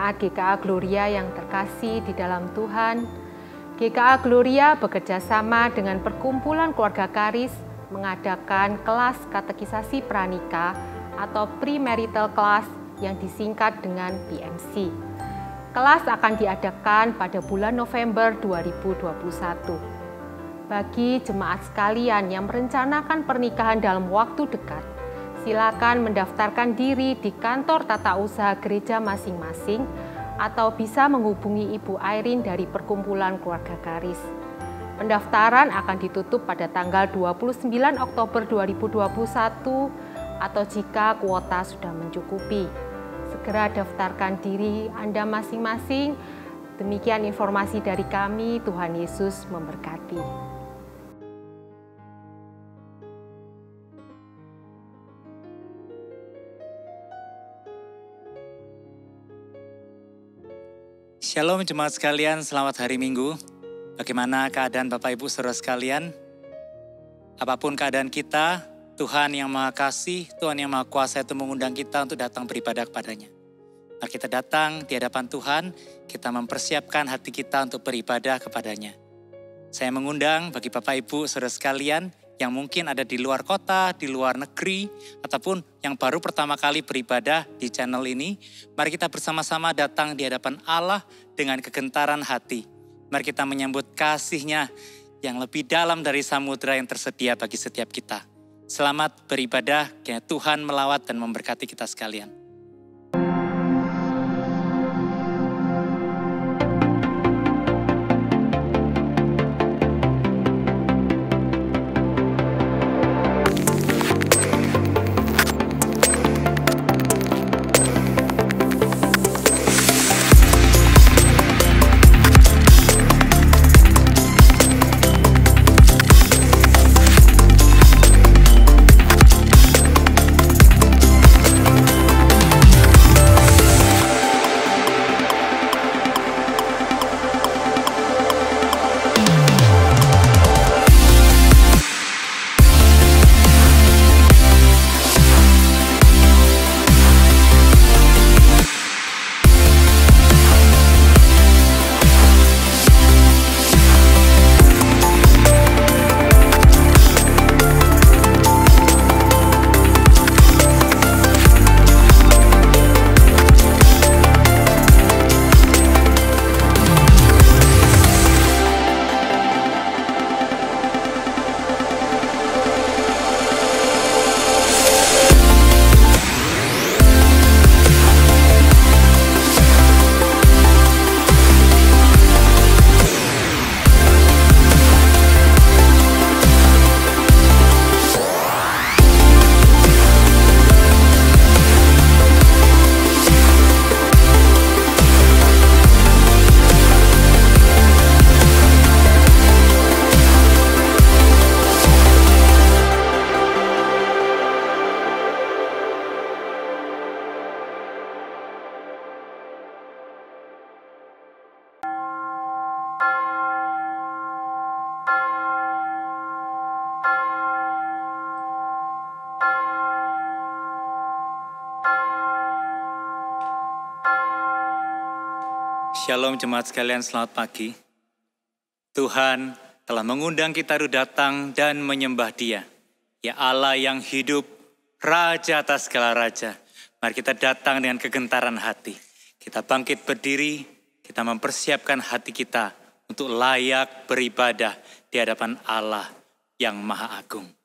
Jemaat GKA Gloria yang terkasih di dalam Tuhan, GKA Gloria bekerja sama dengan Perkumpulan Keluarga Karis mengadakan kelas katekisasi pranikah atau premarital class yang disingkat dengan PMC. Kelas akan diadakan pada bulan November 2021. Bagi jemaat sekalian yang merencanakan pernikahan dalam waktu dekat, silakan mendaftarkan diri di kantor tata usaha gereja masing-masing atau bisa menghubungi Ibu Airin dari Perkumpulan Keluarga Karis. Pendaftaran akan ditutup pada tanggal 29 Oktober 2021 atau jika kuota sudah mencukupi. Segera daftarkan diri Anda masing-masing. Demikian informasi dari kami. Tuhan Yesus memberkati. Shalom jemaat sekalian, selamat hari Minggu. Bagaimana keadaan Bapak Ibu Saudara sekalian? Apapun keadaan kita, Tuhan yang Maha Kasih, Tuhan yang Maha Kuasa itu mengundang kita untuk datang beribadah kepadanya. Mari kita datang di hadapan Tuhan, kita mempersiapkan hati kita untuk beribadah kepadanya. Saya mengundang bagi Bapak Ibu Saudara sekalian yang mungkin ada di luar kota, di luar negeri, ataupun yang baru pertama kali beribadah di channel ini, mari kita bersama-sama datang di hadapan Allah dengan kegentaran hati. Mari kita menyambut kasih-Nya yang lebih dalam dari samudera yang tersedia bagi setiap kita. Selamat beribadah, kiranya Tuhan melawat dan memberkati kita sekalian. Shalom jemaat sekalian, selamat pagi. Tuhan telah mengundang kita untuk datang dan menyembah Dia. Ya Allah yang hidup, Raja atas segala raja. Mari kita datang dengan kegentaran hati. Kita bangkit berdiri, kita mempersiapkan hati kita untuk layak beribadah di hadapan Allah yang Maha Agung.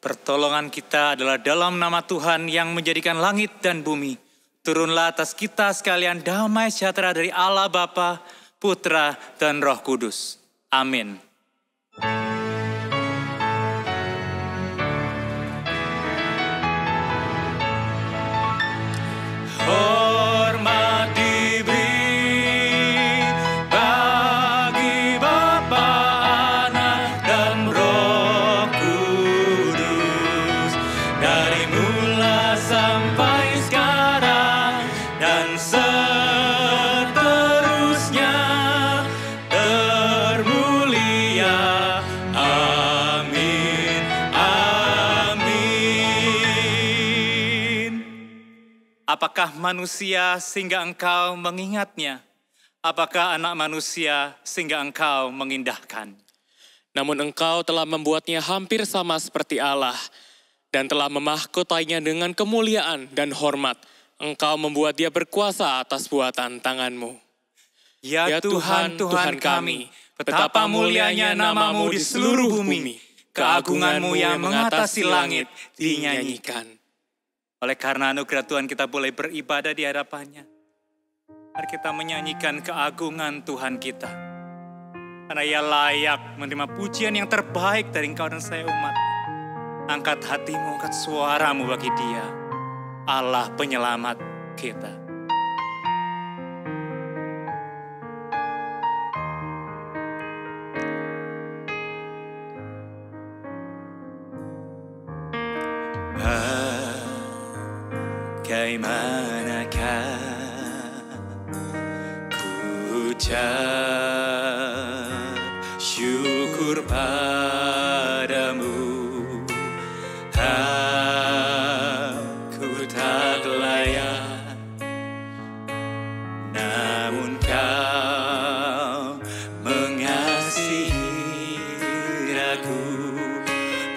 Pertolongan kita adalah dalam nama Tuhan yang menjadikan langit dan bumi. Turunlah atas kita sekalian damai sejahtera dari Allah Bapa, Putra, dan Roh Kudus. Amin. Hormat diberi bagi Bapa, Anak, dan Roh Kudus, dari mula sampai sekarang dan seterusnya, termulia. Amin, amin. Apakah manusia sehingga engkau mengingatnya? Apakah anak manusia sehingga engkau mengindahkan? Namun engkau telah membuatnya hampir sama seperti Allah, dan telah memahkotainya dengan kemuliaan dan hormat. Engkau membuat dia berkuasa atas buatan tanganmu. Ya Tuhan, Tuhan kami, betapa mulianya namamu di seluruh bumi. Keagunganmu yang mengatasi langit dinyanyikan. Oleh karena anugerah Tuhan kita boleh beribadah di hadapannya. Mari kita menyanyikan keagungan Tuhan kita. Karena ia layak menerima pujian yang terbaik dari engkau dan saya umat. Angkat hatimu, angkat suaramu bagi dia, Allah penyelamat kita. Bagaimanakah ku ucap syukur padamu. Aku tak layak, namun kau mengasihi aku.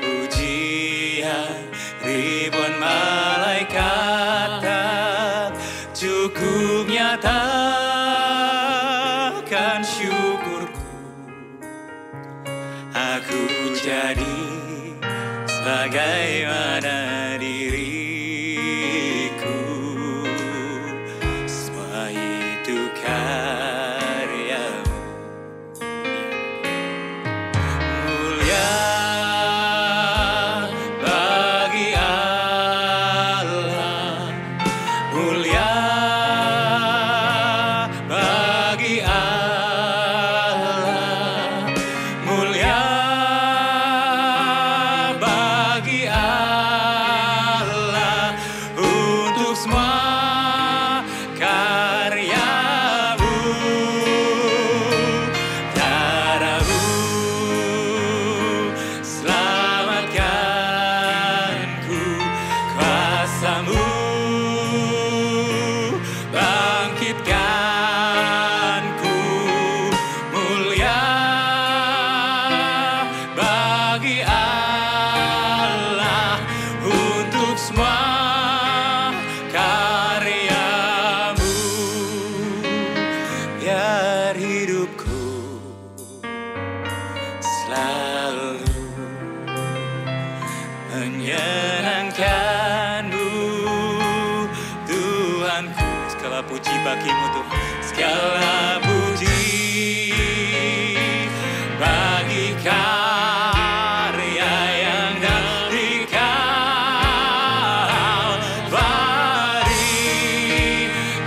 Pujian ribuan malaikat tak cukup nyatakan syukurku. Aku jadi sebagaimana diriku, semua itu karyamu. Mulia bagi Allah, mulia bagi Allah, mulia bagi Allah untuk semua karyamu. Darahmu selamatkanku, kuasamu bangkitkanku. Mulia bagi Allah untuk semua karyamu. Biar hidupku selalu menyenangkanmu, Tuhanku. Segala puji bagimu Tuhan, segala puji bagi karya yang dari Kalvari,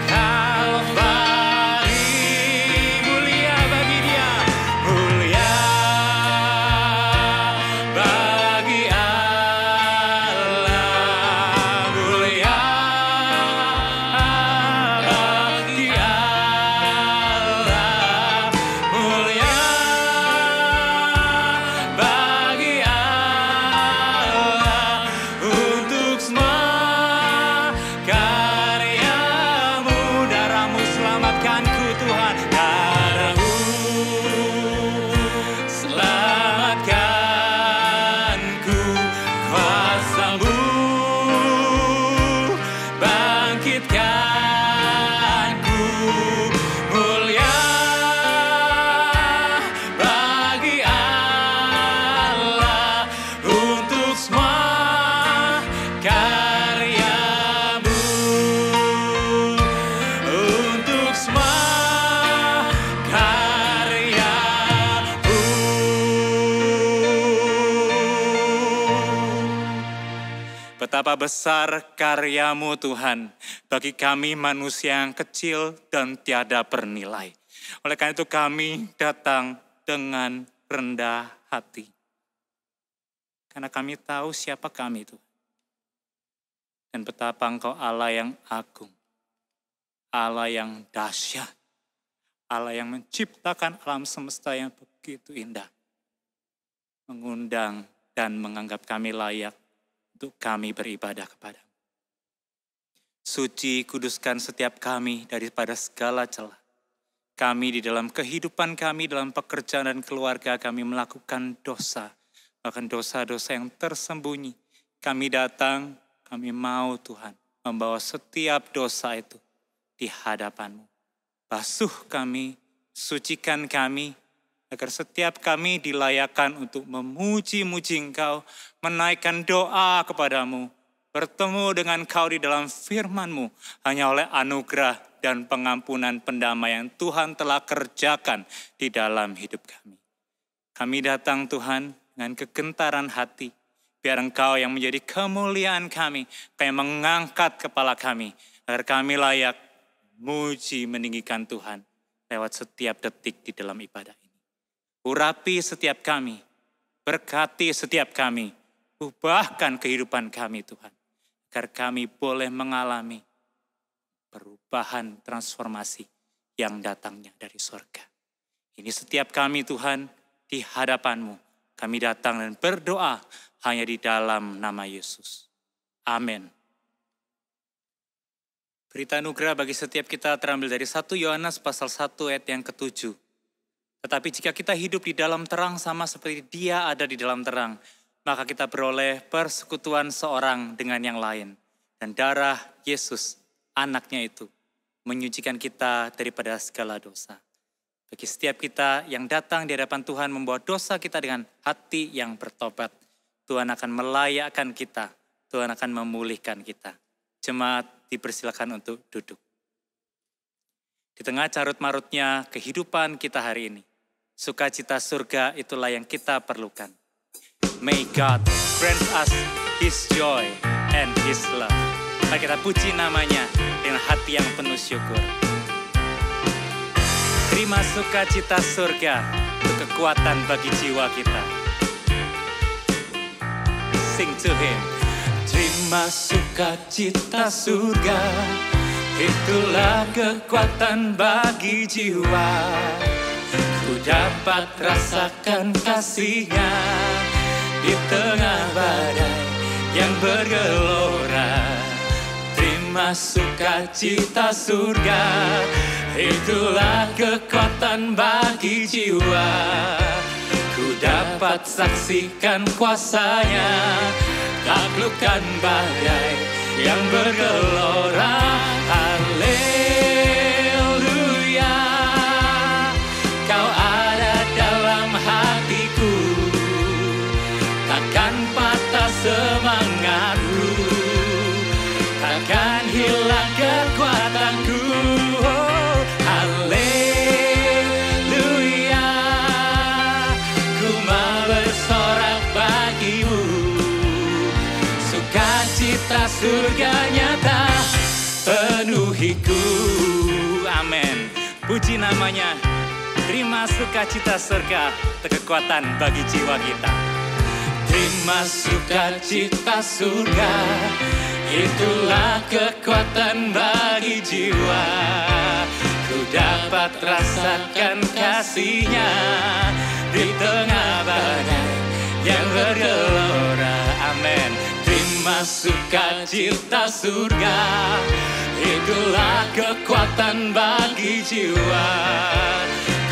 Kalvari. Mulia bagi dia, mulia bagi Allah, mulia bagi Allah. besar karya-Mu Tuhan bagi kami manusia yang kecil dan tiada bernilai. Oleh karena itu kami datang dengan rendah hati. Karena kami tahu siapa kami itu. Dan betapa Engkau Allah yang agung. Allah yang dahsyat. Allah yang menciptakan alam semesta yang begitu indah. Mengundang dan menganggap kami layak untuk kami beribadah kepada-Mu. Suci, kuduskan setiap kami daripada segala celah. Kami di dalam kehidupan kami, dalam pekerjaan dan keluarga kami melakukan dosa. Bahkan dosa-dosa yang tersembunyi. Kami datang, kami mau Tuhan membawa setiap dosa itu di hadapan-Mu. Basuh kami, sucikan kami, agar setiap kami dilayakkan untuk memuji-muji Engkau, menaikkan doa kepada-Mu, bertemu dengan Engkau di dalam firman-Mu, hanya oleh anugerah dan pengampunan pendamaian Tuhan telah kerjakan di dalam hidup kami. Kami datang Tuhan dengan kegentaran hati, biar Engkau yang menjadi kemuliaan kami, Engkau yang mengangkat kepala kami, agar kami layak muji meninggikan Tuhan lewat setiap detik di dalam ibadah ini. Urapi setiap kami, berkati setiap kami, ubahkan kehidupan kami Tuhan, agar kami boleh mengalami perubahan transformasi yang datangnya dari surga. Ini setiap kami Tuhan di hadapan-Mu, kami datang dan berdoa hanya di dalam nama Yesus. Amin. Berita anugerah bagi setiap kita terambil dari 1 Yohanes pasal 1 ayat yang ke-7. Tetapi jika kita hidup di dalam terang sama seperti Dia ada di dalam terang, maka kita beroleh persekutuan seorang dengan yang lain. Dan darah Yesus, anaknya itu, menyucikan kita daripada segala dosa. Bagi setiap kita yang datang di hadapan Tuhan membawa dosa kita dengan hati yang bertobat, Tuhan akan melayakkan kita, Tuhan akan memulihkan kita. Jemaat dipersilakan untuk duduk. Di tengah carut-marutnya kehidupan kita hari ini, sukacita surga itulah yang kita perlukan. May God grant us His joy and His love. Mari kita puji namanya dengan hati yang penuh syukur. Terima sukacita surga untuk kekuatan bagi jiwa kita. Sing to Him. Terima sukacita surga, itulah kekuatan bagi jiwa. Ku dapat rasakan kasih-Nya di tengah badai yang bergelora. Terima sukacita surga, itulah kekuatan bagi jiwa. Ku dapat saksikan kuasa-Nya, taklukkan badai yang bergelora. Haleluya, Kau ada dalam hatiku, takkan patah semangatku, takkan hilang kekuatanku. Oh, haleluya, ku mau bersorak bagimu, sukacita surga nyata penuhiku. Amin. Puji namanya. Terima sukacita surga, kekuatan bagi jiwa kita. Terima sukacita surga, itulah kekuatan bagi jiwa. Ku dapat rasakan kasih-Nya di tengah badai yang bergelora. Amin. Terima sukacita surga, itulah kekuatan bagi jiwa.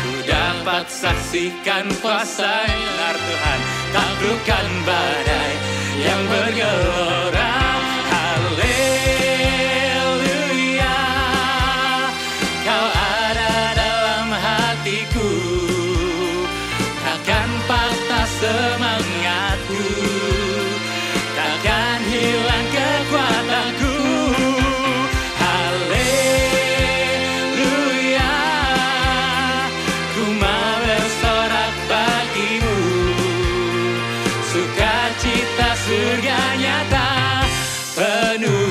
Ku dapat saksikan kuasa-Nya Tuhan, taklukkan badai yang bergelora. Haleluya, Kau ada dalam hatiku, takkan patah semangatku, takkan hilang kekuatanku. Haleluya, ku mau bersorak bagimu, sukacita surga nyata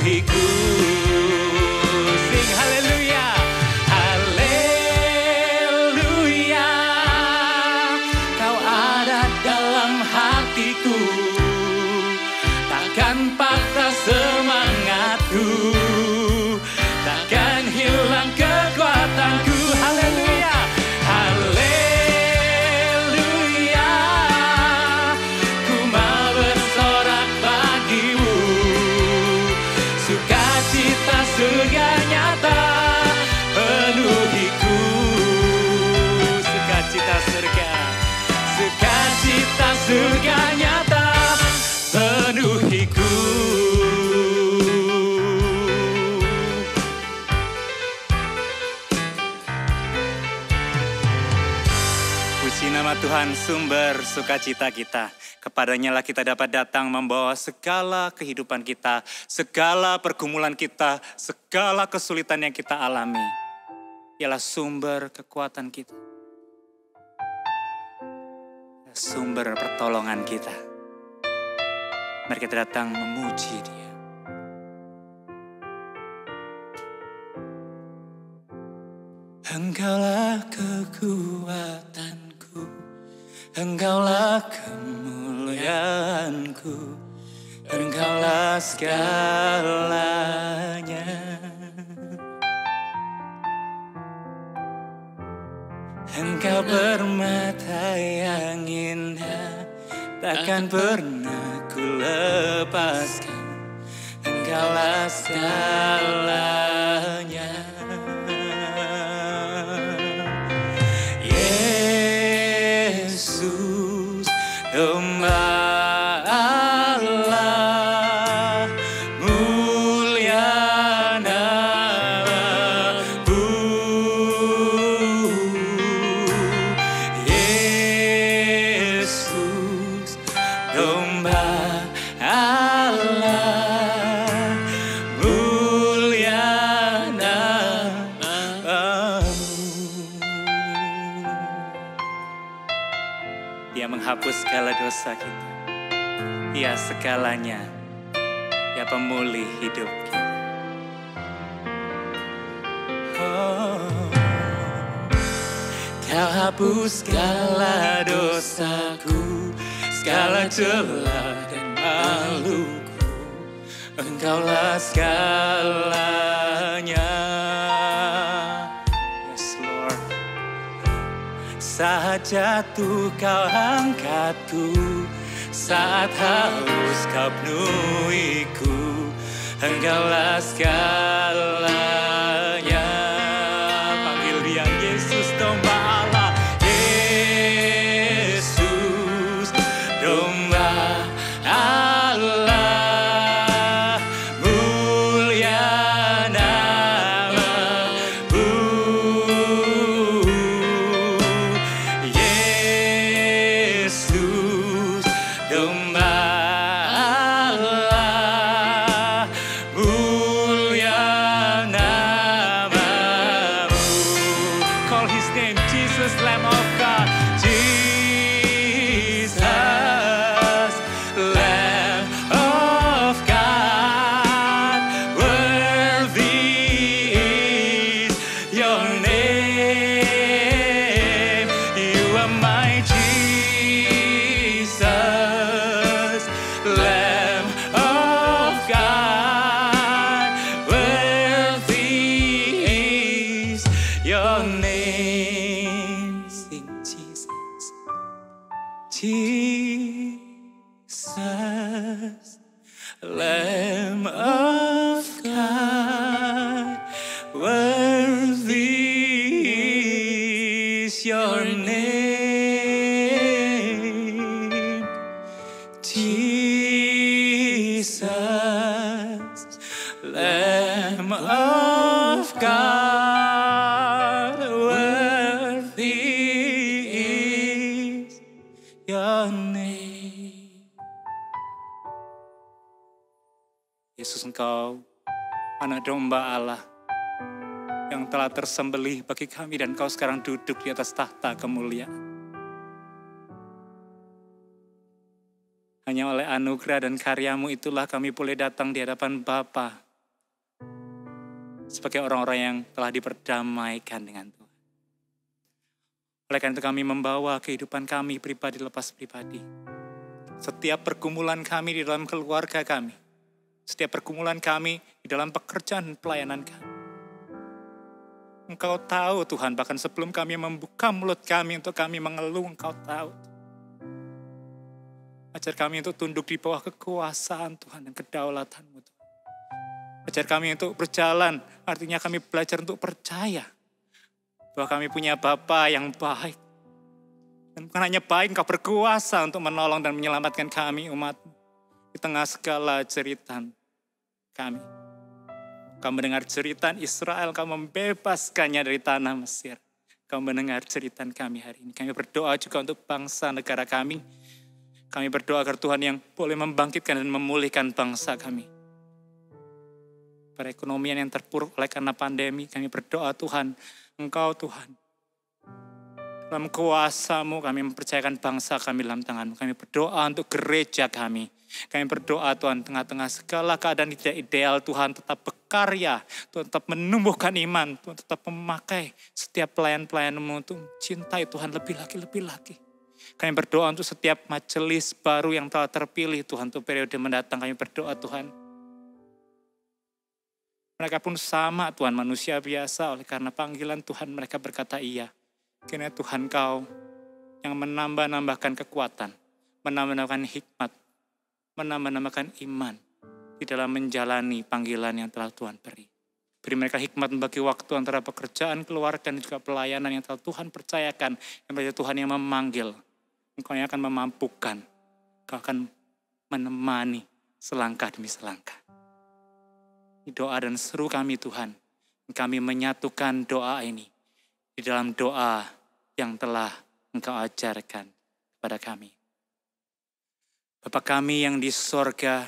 penuhiku. Sing haleluya, haleluya. Kau ada dalam hatiku, takkan patah semangatku, takkan hilang kekuatanku. Haleluya, haleluya. Ku mau bersorak bagimu, sukacita surga nyata penuhiku. Sukacita surga, sukacita surga nyata penuhiku. Puji nama Tuhan, sumber sukacita kita. Kepadanya lah kita dapat datang membawa segala kehidupan kita, segala pergumulan kita, segala kesulitan yang kita alami. Ialah sumber kekuatan kita, sumber pertolongan kita. Mari kita datang memuji Dia. Engkaulah kekuatanku, Engkaulah kemuliaanku, Engkaulah segalanya. Engkau permata yang indah, takkan pernah ku lepaskan. Engkaulah segalanya. Yesus, domba Allah, mulia namamu. Yesus, domba Allah, mulia namamu. Dia menghapus segala dosa kita. Dia segalanya. Dia pemulih hidup kita. Oh, Kau hapus segala dosaku, segala celah dan maluku. Engkaulah segalanya. Yes, Lord. Saat jatuh Kau angkatku, saat haus Kau penuhiku. Engkaulah segalanya. Panggil Dia, Yesus domba Allah. Yesus domba Allah, mulia namamu. Yesus domba Allah, mulia namamu. Call His name, Jesus, Lamb of God. Jesus, Lamb of God, worthy is your name. You are my Jesus, Lamb of God, worthy is your name. Sing Jesus, Jesus, Lamb of God, worthy is your name. Jesus, Lamb of God, worthy is your name. Yesus, Engkau anak domba Allah yang telah tersembelih bagi kami, dan Kau sekarang duduk di atas tahta kemuliaan. Hanya oleh anugerah dan karya-Mu itulah kami boleh datang di hadapan Bapa sebagai orang-orang yang telah diperdamaikan dengan Tuhan. Oleh karena itu kami membawa kehidupan kami pribadi lepas pribadi. Setiap pergumulan kami di dalam keluarga kami, setiap pergumulan kami di dalam pekerjaan dan pelayanan kami. Engkau tahu Tuhan, bahkan sebelum kami membuka mulut kami untuk kami mengeluh, Engkau tahu. Ajar kami untuk tunduk di bawah kekuasaan Tuhan dan kedaulatan-Mu. Ajar kami untuk berjalan, artinya kami belajar untuk percaya bahwa kami punya Bapa yang baik. Dan bukan hanya baik, Engkau berkuasa untuk menolong dan menyelamatkan kami umat-Mu di tengah segala jeritan kami. Kau mendengar jeritan Israel, Kau membebaskannya dari tanah Mesir. Kau mendengar jeritan kami hari ini. Kami berdoa juga untuk bangsa negara kami. Kami berdoa agar Tuhan yang boleh membangkitkan dan memulihkan bangsa kami. Perekonomian yang terpuruk oleh karena pandemi, kami berdoa Tuhan, Engkau Tuhan. Dalam kuasa-Mu kami mempercayakan bangsa kami dalam tangan-Mu. Kami berdoa untuk gereja kami. Kami berdoa Tuhan, tengah-tengah segala keadaan tidak ideal, Tuhan tetap berkarya, Tuhan tetap menumbuhkan iman, Tuhan tetap memakai setiap pelayan-pelayan-Mu untuk cintai Tuhan lebih lagi. Kami berdoa untuk setiap majelis baru yang telah terpilih Tuhan untuk periode mendatang. Kami berdoa Tuhan. Mereka pun sama Tuhan, manusia biasa, oleh karena panggilan Tuhan mereka berkata iya. Karena Tuhan Kau yang menambahkan kekuatan, menambahkan hikmat, menambahkan iman di dalam menjalani panggilan yang telah Tuhan beri. Beri mereka hikmat membagi waktu antara pekerjaan, keluarga, dan juga pelayanan yang telah Tuhan percayakan. Yang berarti Tuhan yang memanggil. Engkau yang akan memampukan. Engkau akan menemani selangkah demi selangkah. Ini doa dan seru kami Tuhan. Kami menyatukan doa ini di dalam doa yang telah Engkau ajarkan kepada kami. Bapa kami yang di sorga,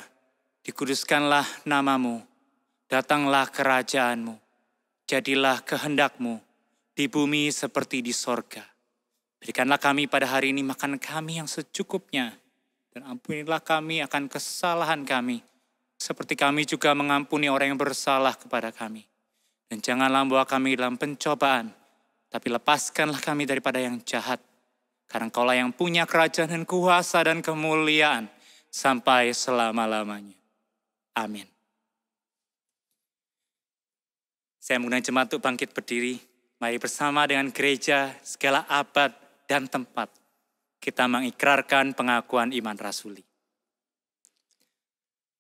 dikuduskanlah nama-Mu, datanglah kerajaan-Mu, jadilah kehendak-Mu di bumi seperti di sorga. Berikanlah kami pada hari ini makan kami yang secukupnya, dan ampunilah kami akan kesalahan kami, seperti kami juga mengampuni orang yang bersalah kepada kami. Dan janganlah membawa kami dalam pencobaan, tapi lepaskanlah kami daripada yang jahat. Karena Engkaulah yang punya kerajaan dan kuasa dan kemuliaan sampai selama-lamanya. Amin. Saya mengundang jemaat untuk bangkit berdiri. Mari bersama dengan gereja segala abad dan tempat kita mengikrarkan pengakuan iman rasuli.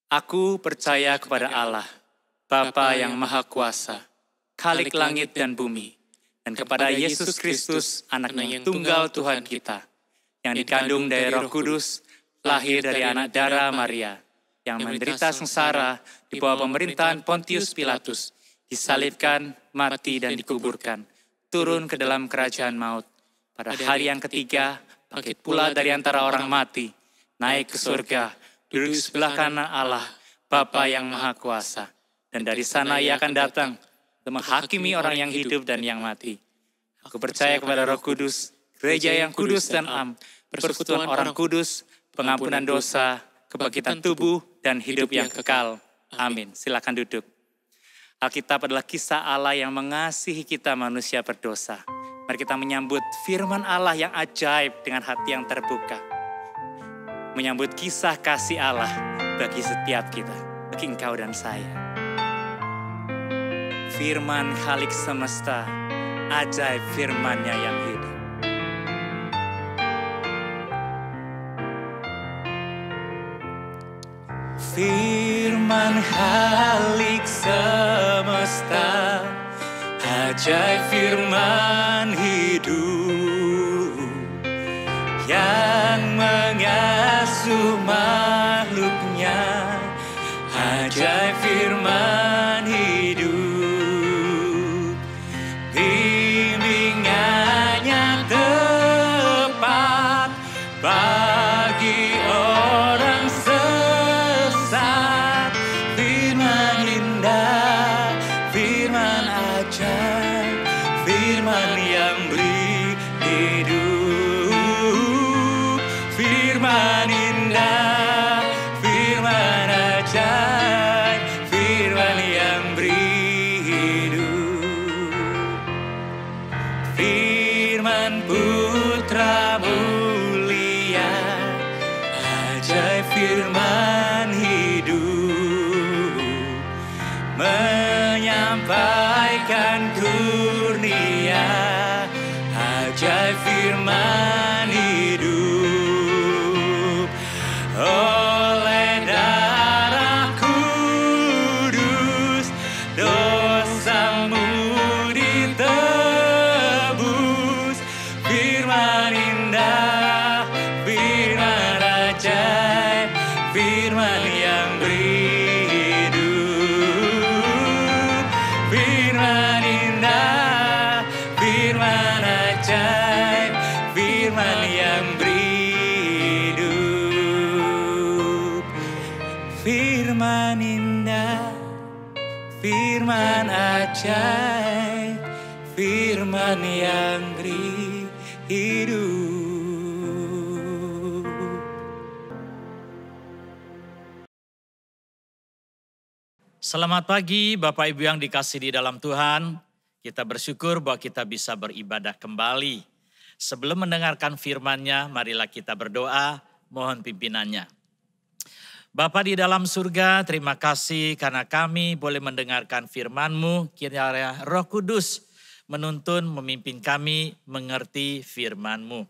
Aku percaya kepada Allah, Bapa yang Maha Kuasa, Khalik langit dan bumi, dan kepada Yesus Kristus, Anak-Nya yang tunggal Tuhan kita, yang dikandung dari Roh Kudus, lahir dari anak darah Maria, yang menderita sengsara di bawah pemerintahan Pontius Pilatus, disalibkan, mati dan dikuburkan, turun ke dalam kerajaan maut. Pada hari yang ketiga, bangkit pula dari antara orang mati, naik ke surga, duduk di sebelah kanan Allah, Bapa yang Maha Kuasa. Dan dari sana Ia akan datang untuk menghakimi orang yang hidup dan yang mati. Aku percaya kepada Roh Kudus, gereja yang kudus dan am, persekutuan orang kudus, pengampunan dosa, kebangkitan tubuh, dan hidup yang kekal. Amin. Silakan duduk. Alkitab adalah kisah Allah yang mengasihi kita manusia berdosa. Mari kita menyambut firman Allah yang ajaib dengan hati yang terbuka. Menyambut kisah kasih Allah bagi setiap kita, bagi engkau dan saya. Firman Khalik semesta, ajaib firman-Nya yang hidup. Firman Khalik semesta, ajaib firman hidup yang mengasuh makhluknya, ajaib firman hidup. Bimbingannya tepat bagi orang sesat, firman indah, firman ajaib, firman menyampaikan kurnia ajaib firman hidup. Oleh darah kudus dosamu ditebus. Firman indah, firman ajaib, firman yang beri hidup. Firman indah, firman ajaib, firman yang beri hidup. Firman indah, firman ajaib, firman yang beri hidup. Selamat pagi Bapak Ibu yang dikasihi di dalam Tuhan. Kita bersyukur bahwa kita bisa beribadah kembali. Sebelum mendengarkan firman-Nya, marilah kita berdoa, mohon pimpinannya. Bapa di dalam surga, terima kasih karena kami boleh mendengarkan firman-Mu. Kiranya Roh Kudus menuntun, memimpin kami mengerti firman-Mu.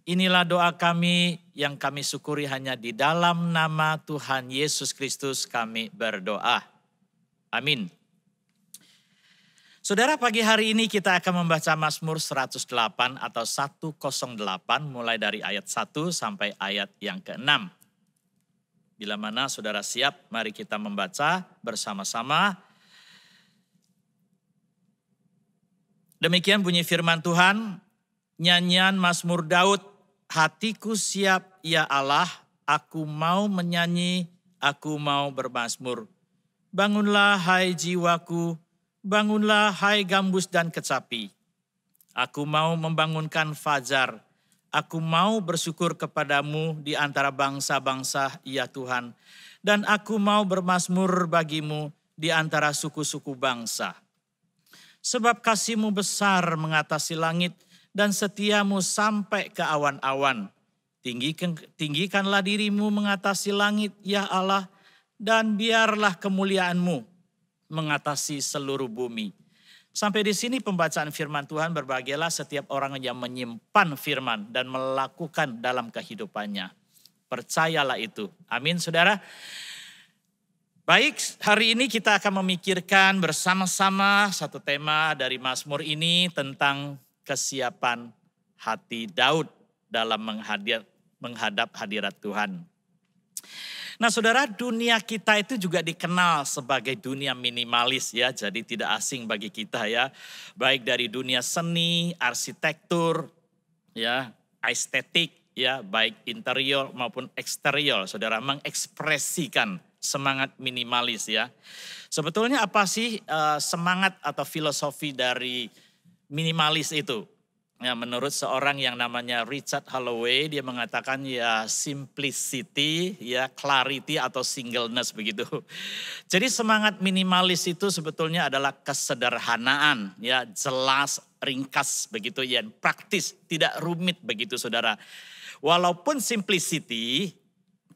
Inilah doa kami yang kami syukuri hanya di dalam nama Tuhan Yesus Kristus kami berdoa. Amin. Saudara, pagi hari ini kita akan membaca Mazmur 108 atau 108 mulai dari ayat 1 sampai ayat yang ke-6. Bila mana saudara siap, mari kita membaca bersama-sama. Demikian bunyi firman Tuhan, nyanyian Mazmur Daud, hatiku siap ya Allah, aku mau menyanyi, aku mau bermazmur. Bangunlah hai jiwaku, bangunlah hai gambus dan kecapi. Aku mau membangunkan fajar, aku mau bersyukur kepadamu di antara bangsa-bangsa ya Tuhan. Dan aku mau bermazmur bagimu di antara suku-suku bangsa. Sebab kasih-Mu besar mengatasi langit dan setiamu sampai ke awan-awan. Tinggikanlah dirimu mengatasi langit ya Allah, dan biarlah kemuliaan-Mu mengatasi seluruh bumi. Sampai di sini pembacaan firman Tuhan. Berbahagialah setiap orang yang menyimpan firman dan melakukan dalam kehidupannya. Percayalah itu. Amin saudara. Baik, hari ini kita akan memikirkan bersama-sama satu tema dari Mazmur ini tentang kesiapan hati Daud dalam menghadap hadirat Tuhan. Nah saudara, dunia kita itu juga dikenal sebagai dunia minimalis ya. Jadi tidak asing bagi kita ya. Baik dari dunia seni, arsitektur, ya, estetik, ya, baik interior maupun eksterior. Saudara mengekspresikan semangat minimalis ya. Sebetulnya apa sih semangat atau filosofi dari minimalis itu? Ya, menurut seorang yang namanya Richard Holloway, dia mengatakan ya simplicity, ya clarity atau singleness begitu. Jadi semangat minimalis itu sebetulnya adalah kesederhanaan, ya jelas, ringkas begitu, ya praktis, tidak rumit begitu saudara. Walaupun simplicity,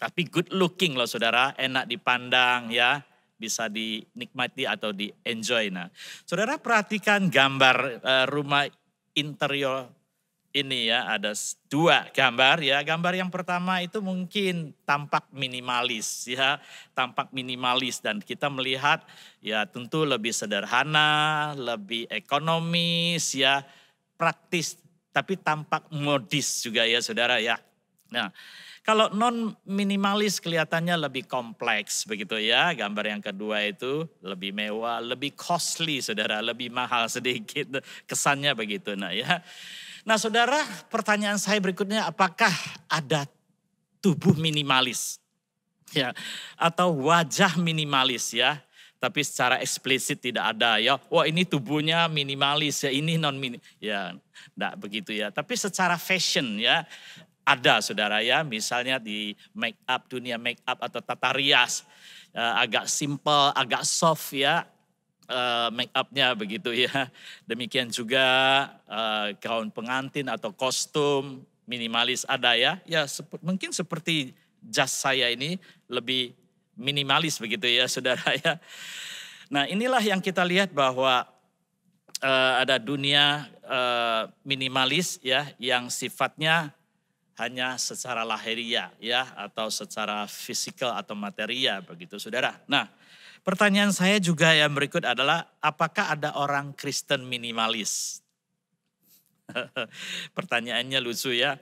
tapi good looking loh saudara, enak dipandang ya, bisa dinikmati atau di enjoy. Nah, saudara perhatikan gambar rumah interior ini ya, ada dua gambar ya. Gambar yang pertama itu mungkin tampak minimalis ya, tampak minimalis dan kita melihat ya tentu lebih sederhana, lebih ekonomis ya, praktis tapi tampak modis juga ya saudara ya. Nah, kalau non minimalis kelihatannya lebih kompleks begitu ya. Gambar yang kedua itu lebih mewah, lebih costly saudara, lebih mahal sedikit kesannya begitu. Nah ya. Nah saudara, pertanyaan saya berikutnya, apakah ada tubuh minimalis? Ya, atau wajah minimalis ya. Tapi secara eksplisit tidak ada ya. Wah ini tubuhnya minimalis ya, ini non minimalis. Ya, enggak begitu ya. Tapi secara fashion ya, ada saudara ya, misalnya di make up, dunia make up atau tata rias, agak simple, agak soft ya make upnya begitu ya. Demikian juga gaun pengantin atau kostum minimalis ada ya. Ya mungkin seperti jas saya ini lebih minimalis begitu ya saudara ya. Nah, inilah yang kita lihat bahwa ada dunia minimalis ya yang sifatnya hanya secara lahiriah ya atau secara fisikal atau materia begitu Saudara. Nah, pertanyaan saya juga yang berikut adalah apakah ada orang Kristen minimalis? Pertanyaannya lucu ya.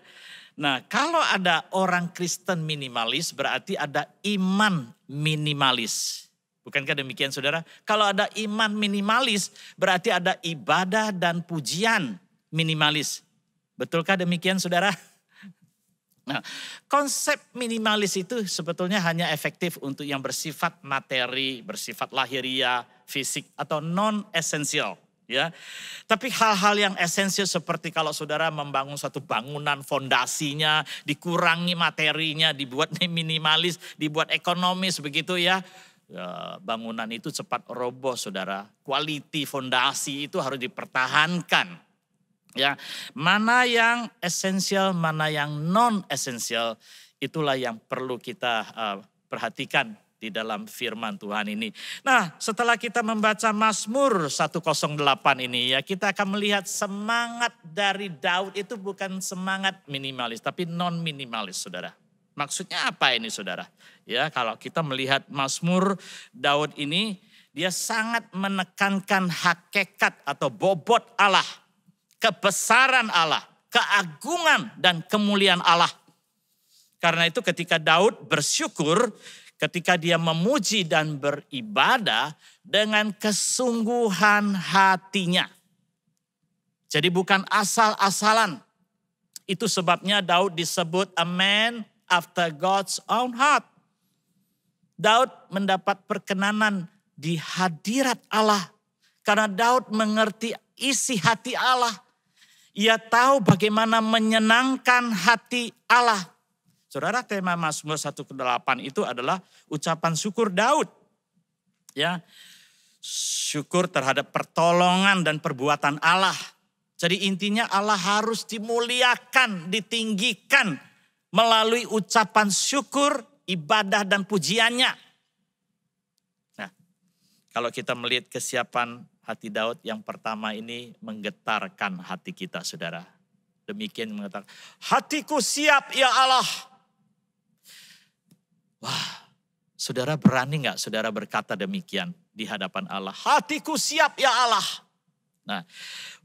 Nah, kalau ada orang Kristen minimalis berarti ada iman minimalis. Bukankah demikian Saudara? Kalau ada iman minimalis berarti ada ibadah dan pujian minimalis. Betulkah demikian Saudara? Nah, konsep minimalis itu sebetulnya hanya efektif untuk yang bersifat materi, bersifat lahiriah, fisik atau non esensial. Ya, tapi hal-hal yang esensial seperti kalau Saudara membangun suatu bangunan fondasinya, dikurangi materinya, dibuat minimalis, dibuat ekonomis begitu ya. Bangunan itu cepat roboh Saudara. Quality fondasi itu harus dipertahankan. Ya, mana yang esensial, mana yang non esensial, itulah yang perlu kita perhatikan di dalam firman Tuhan ini. Nah, setelah kita membaca Mazmur 108 ini ya, kita akan melihat semangat dari Daud itu bukan semangat minimalis, tapi non minimalis Saudara. Maksudnya apa ini Saudara? Ya, kalau kita melihat Mazmur Daud ini, dia sangat menekankan hakikat atau bobot Allah. Kebesaran Allah, keagungan dan kemuliaan Allah. Karena itu ketika Daud bersyukur, ketika dia memuji dan beribadah dengan kesungguhan hatinya. Jadi bukan asal-asalan. Itu sebabnya Daud disebut a man after God's own heart. Daud mendapat perkenanan di hadirat Allah. Karena Daud mengerti isi hati Allah. Ia tahu bagaimana menyenangkan hati Allah. Saudara, tema Mazmur 108 itu adalah ucapan syukur Daud. Ya, syukur terhadap pertolongan dan perbuatan Allah. Jadi intinya Allah harus dimuliakan, ditinggikan melalui ucapan syukur, ibadah dan pujiannya. Nah, kalau kita melihat kesiapan hati Daud yang pertama ini menggetarkan hati kita Saudara. Demikian mengatakan, hatiku siap ya Allah. Wah, Saudara berani gak Saudara berkata demikian di hadapan Allah? Hatiku siap ya Allah. Nah,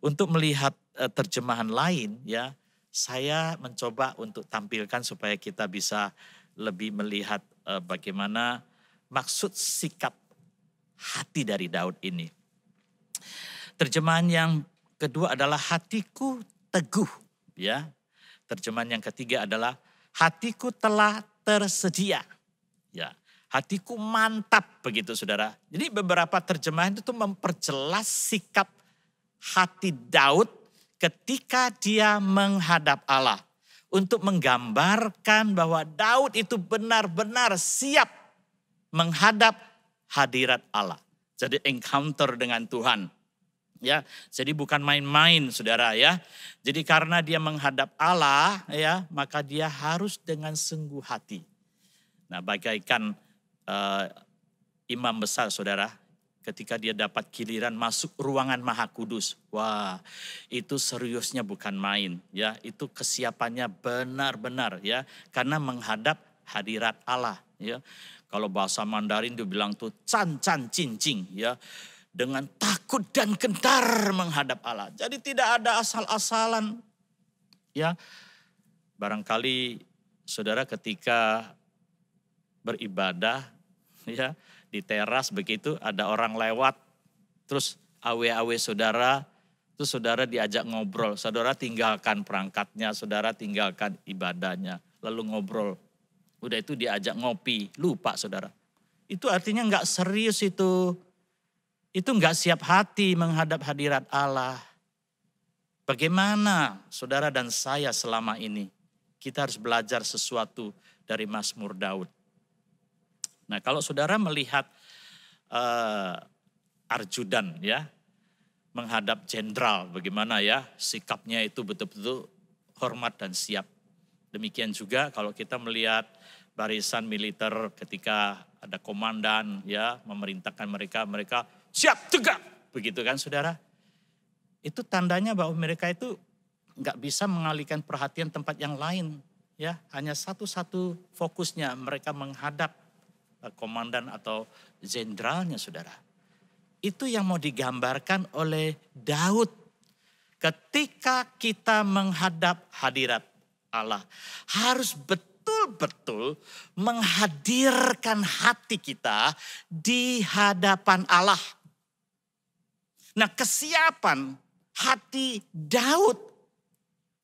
untuk melihat terjemahan lain ya, saya mencoba untuk tampilkan supaya kita bisa lebih melihat bagaimana maksud sikap hati dari Daud ini. Terjemahan yang kedua adalah hatiku teguh, ya. Terjemahan yang ketiga adalah hatiku telah tersedia, ya. Hatiku mantap begitu Saudara. Jadi beberapa terjemahan itu memperjelas sikap hati Daud ketika dia menghadap Allah. Untuk menggambarkan bahwa Daud itu benar-benar siap menghadap hadirat Allah. Jadi encounter dengan Tuhan. Ya, jadi bukan main-main Saudara ya. Jadi karena dia menghadap Allah ya, maka dia harus dengan sungguh hati. Nah, bagaikan imam besar Saudara, ketika dia dapat giliran masuk ruangan Maha Kudus. Wah, itu seriusnya bukan main ya, itu kesiapannya benar-benar ya, karena menghadap hadirat Allah ya. Kalau bahasa Mandarin dia bilang tuh can can cincing ya. Dengan takut dan gentar menghadap Allah. Jadi tidak ada asal-asalan. Ya, barangkali Saudara ketika beribadah ya di teras begitu ada orang lewat, terus awe-awe Saudara, terus Saudara diajak ngobrol. Saudara tinggalkan perangkatnya, Saudara tinggalkan ibadahnya, lalu ngobrol. Udah itu diajak ngopi, lupa Saudara. Itu artinya nggak serius itu. Itu enggak siap hati menghadap hadirat Allah. Bagaimana Saudara dan saya selama ini? Kita harus belajar sesuatu dari Mazmur Daud. Nah, kalau Saudara melihat Arjudan ya, menghadap jenderal, bagaimana ya sikapnya itu betul-betul hormat dan siap. Demikian juga kalau kita melihat barisan militer ketika ada komandan ya memerintahkan mereka siap tegak. Begitu kan saudara? Itu tandanya bahwa mereka itu nggak bisa mengalihkan perhatian tempat yang lain. Ya, hanya satu-satu fokusnya mereka menghadap komandan atau jenderalnya saudara. Itu yang mau digambarkan oleh Daud. Ketika kita menghadap hadirat Allah, harus betul-betul menghadirkan hati kita di hadapan Allah. Nah, kesiapan hati Daud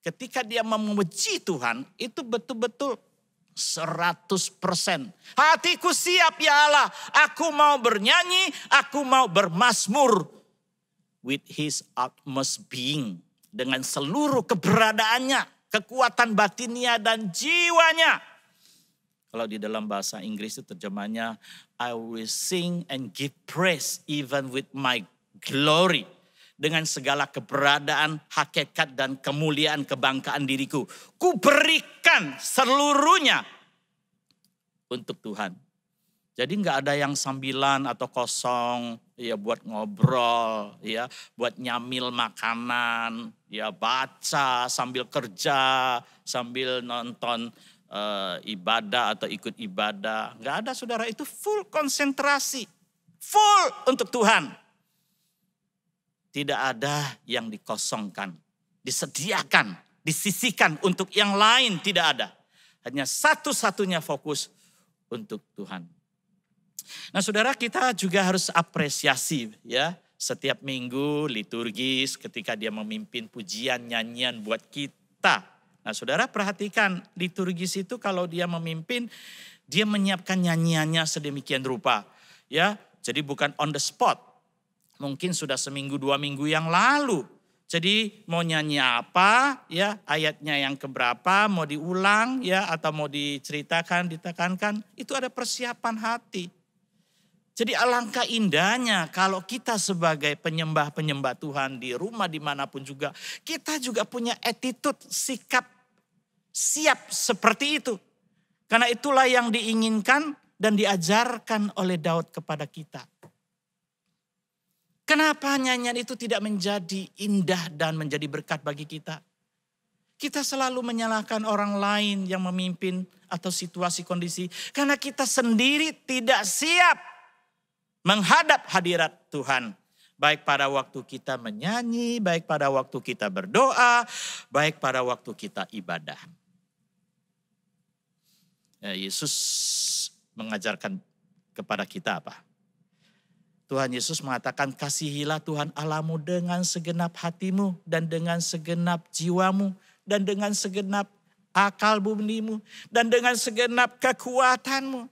ketika dia memuji Tuhan itu betul-betul 100%. Hatiku siap ya Allah, aku mau bernyanyi, aku mau bermazmur with his utmost being, dengan seluruh keberadaannya, kekuatan batinnya dan jiwanya. Kalau di dalam bahasa Inggris itu terjemahnya, I will sing and give praise even with my glory. Dengan segala keberadaan, hakikat dan kemuliaan kebanggaan diriku. Ku berikan seluruhnya untuk Tuhan. Jadi nggak ada yang sambilan atau kosong, ya buat ngobrol, ya buat nyamil makanan, ya baca sambil kerja, sambil nonton ibadah atau ikut ibadah. Nggak ada saudara, itu full konsentrasi, full untuk Tuhan. Tidak ada yang dikosongkan, disediakan, disisihkan untuk yang lain, tidak ada. Hanya satu-satunya fokus untuk Tuhan. Nah saudara, kita juga harus apresiasi ya. Setiap minggu liturgis ketika dia memimpin pujian, nyanyian buat kita. Nah saudara perhatikan, liturgis itu kalau dia memimpin, dia menyiapkan nyanyiannya sedemikian rupa. Ya, jadi bukan on the spot. Mungkin sudah seminggu 2 minggu yang lalu. Jadi mau nyanyi apa ya, ayatnya yang keberapa, mau diulang ya atau mau diceritakan, ditekankan, itu ada persiapan hati. Jadi alangkah indahnya kalau kita sebagai penyembah-penyembah Tuhan di rumah dimanapun juga, kita juga punya attitude, sikap siap seperti itu. Karena itulah yang diinginkan dan diajarkan oleh Daud kepada kita. Kenapa nyanyian itu tidak menjadi indah dan menjadi berkat bagi kita? Kita selalu menyalahkan orang lain yang memimpin atau situasi kondisi. Karena kita sendiri tidak siap menghadap hadirat Tuhan. Baik pada waktu kita menyanyi, baik pada waktu kita berdoa, baik pada waktu kita ibadah. Ya, Yesus mengajarkan kepada kita apa? Tuhan Yesus mengatakan, kasihilah Tuhan Allahmu dengan segenap hatimu dan dengan segenap jiwamu dan dengan segenap akal budimu dan dengan segenap kekuatanmu.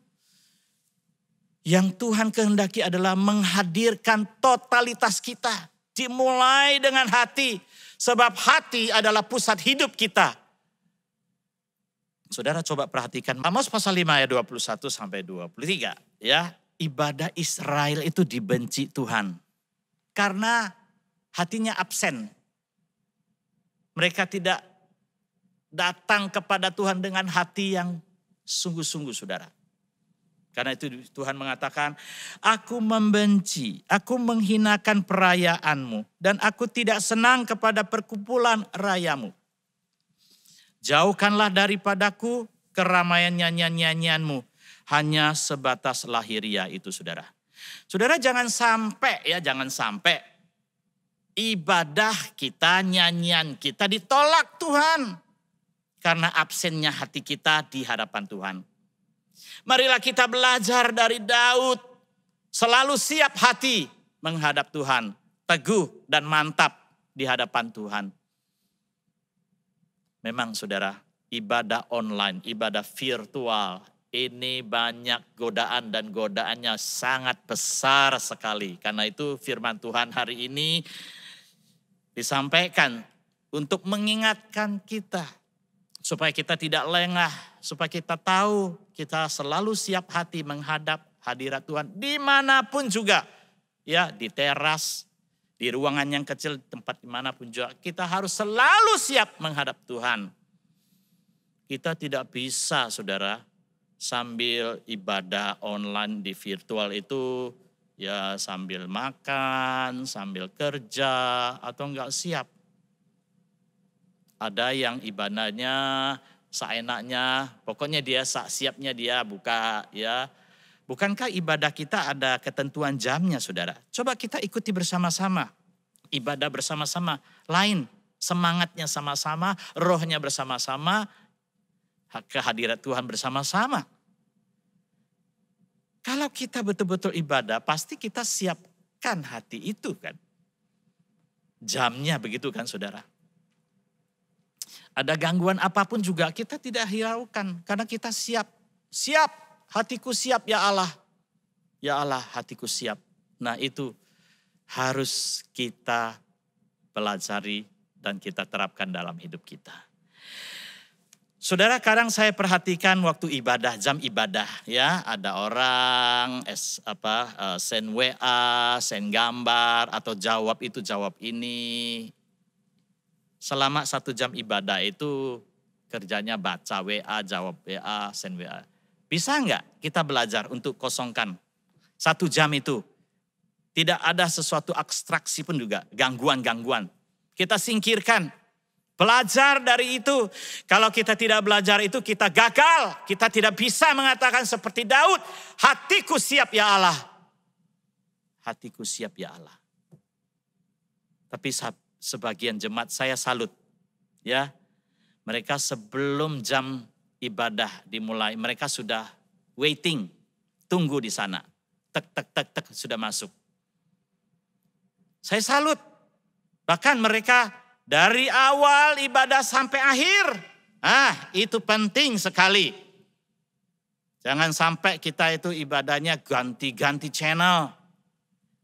Yang Tuhan kehendaki adalah menghadirkan totalitas kita. Dimulai dengan hati, sebab hati adalah pusat hidup kita. Saudara coba perhatikan Amós pasal 5 ayat 21 sampai 23 ya. Ibadah Israel itu dibenci Tuhan. Karena hatinya absen. Mereka tidak datang kepada Tuhan dengan hati yang sungguh-sungguh saudara. Karena itu Tuhan mengatakan, aku membenci, aku menghinakan perayaanmu. Dan aku tidak senang kepada perkumpulan rayamu. Jauhkanlah daripadaku keramaian nyanyian-nyanyianmu. Hanya sebatas lahiriah itu saudara. Saudara jangan sampai ibadah kita, nyanyian kita ditolak Tuhan. Karena absennya hati kita di hadapan Tuhan. Marilah kita belajar dari Daud. Selalu siap hati menghadap Tuhan. Teguh dan mantap di hadapan Tuhan. Memang saudara, ibadah online, ibadah virtual, ini banyak godaan dan godaannya sangat besar sekali. Karena itu firman Tuhan hari ini disampaikan untuk mengingatkan kita. Supaya kita tidak lengah, supaya kita tahu kita selalu siap hati menghadap hadirat Tuhan. Dimanapun juga, ya di teras, di ruangan yang kecil, tempat dimanapun juga. Kita harus selalu siap menghadap Tuhan. Kita tidak bisa saudara, sambil ibadah online di virtual itu ya sambil makan, sambil kerja, atau enggak siap. Ada yang ibadahnya seenaknya, pokoknya dia siapnya dia buka ya. Bukankah ibadah kita ada ketentuan jamnya, saudara? Coba kita ikuti bersama-sama. Ibadah bersama-sama, lain. Semangatnya sama-sama, rohnya bersama-sama, kehadirat Tuhan bersama-sama. Kalau kita betul-betul ibadah, pasti kita siapkan hati itu kan. Jamnya begitu kan, saudara. Ada gangguan apapun juga kita tidak hiraukan, karena kita siap. Siap, hatiku siap ya Allah. Ya Allah, hatiku siap. Nah itu harus kita pelajari dan kita terapkan dalam hidup kita. Saudara, kadang saya perhatikan waktu ibadah, jam ibadah ya, ada orang send WA, send gambar atau jawab itu jawab ini. Selama 1 jam ibadah itu kerjanya baca WA, jawab WA, send WA. Bisa enggak kita belajar untuk kosongkan 1 jam itu? Tidak ada sesuatu abstraksi pun juga, gangguan-gangguan. Kita singkirkan, belajar dari itu. Kalau kita tidak belajar itu kita gagal. Kita tidak bisa mengatakan seperti Daud, hatiku siap ya Allah. Hatiku siap ya Allah. Tapi sebagian jemaat saya salut. Ya, mereka sebelum jam ibadah dimulai, mereka sudah waiting, tunggu di sana. Tek, sudah masuk. Saya salut. Bahkan mereka dari awal ibadah sampai akhir. Itu penting sekali. Jangan sampai kita itu ibadahnya ganti-ganti channel.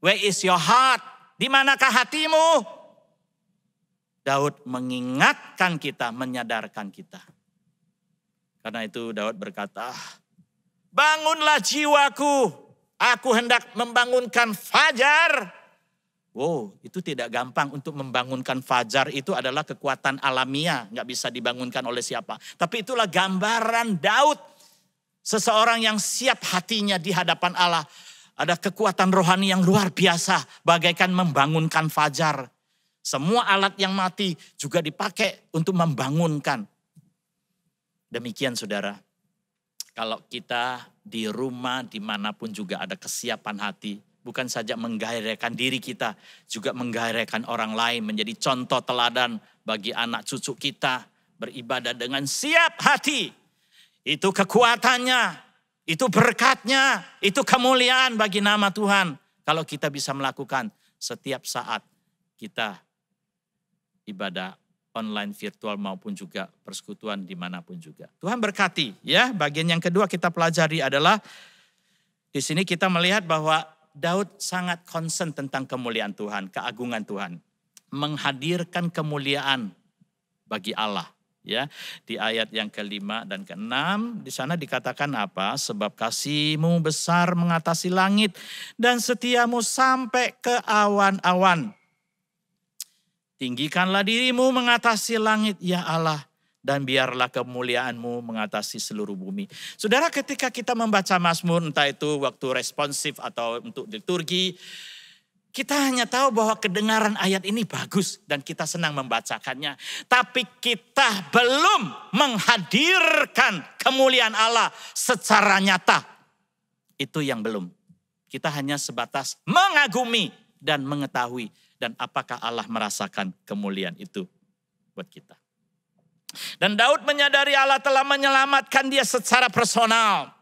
Where is your heart? Di manakah hatimu? Daud mengingatkan kita, menyadarkan kita. Karena itu Daud berkata, bangunlah jiwaku, aku hendak membangunkan fajar. Wow, itu tidak gampang untuk membangunkan fajar, itu adalah kekuatan alamiah, nggak bisa dibangunkan oleh siapa. Tapi itulah gambaran Daud, seseorang yang siap hatinya di hadapan Allah. Ada kekuatan rohani yang luar biasa, bagaikan membangunkan fajar. Semua alat yang mati juga dipakai untuk membangunkan. Demikian saudara, kalau kita di rumah dimanapun juga ada kesiapan hati. Bukan saja menggairahkan diri kita, juga menggairahkan orang lain, menjadi contoh teladan bagi anak cucu kita. Beribadah dengan siap hati. Itu kekuatannya, itu berkatnya, itu kemuliaan bagi nama Tuhan. Kalau kita bisa melakukan setiap saat kita ibadah online, virtual maupun juga persekutuan dimanapun juga. Tuhan berkati ya. Bagian yang kedua kita pelajari adalah, di sini kita melihat bahwa Daud sangat concern tentang kemuliaan Tuhan, keagungan Tuhan. Menghadirkan kemuliaan bagi Allah. Ya, di ayat yang ke-5 dan ke-6 di sana dikatakan apa? Sebab kasih-Mu besar mengatasi langit dan setia-Mu sampai ke awan-awan. Tinggikanlah diri-Mu mengatasi langit ya Allah, dan biarlah kemuliaan-Mu mengatasi seluruh bumi. Saudara, ketika kita membaca Mazmur, entah itu waktu responsif atau untuk liturgi, kita hanya tahu bahwa kedengaran ayat ini bagus dan kita senang membacakannya. Tapi kita belum menghadirkan kemuliaan Allah secara nyata. Itu yang belum. Kita hanya sebatas mengagumi dan mengetahui. Dan apakah Allah merasakan kemuliaan itu buat kita. Dan Daud menyadari Allah telah menyelamatkan dia secara personal.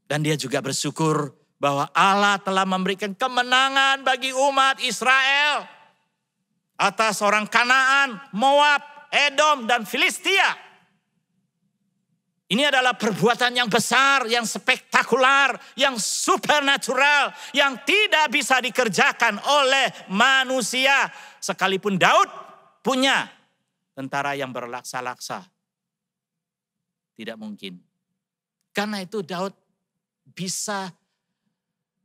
Dan dia juga bersyukur bahwa Allah telah memberikan kemenangan bagi umat Israel. Atas orang Kanaan, Moab, Edom, dan Filistia. Ini adalah perbuatan yang besar, yang spektakuler, yang supernatural, yang tidak bisa dikerjakan oleh manusia. Sekalipun Daud punya tentara yang berlaksa-laksa. Tidak mungkin. Karena itu Daud bisa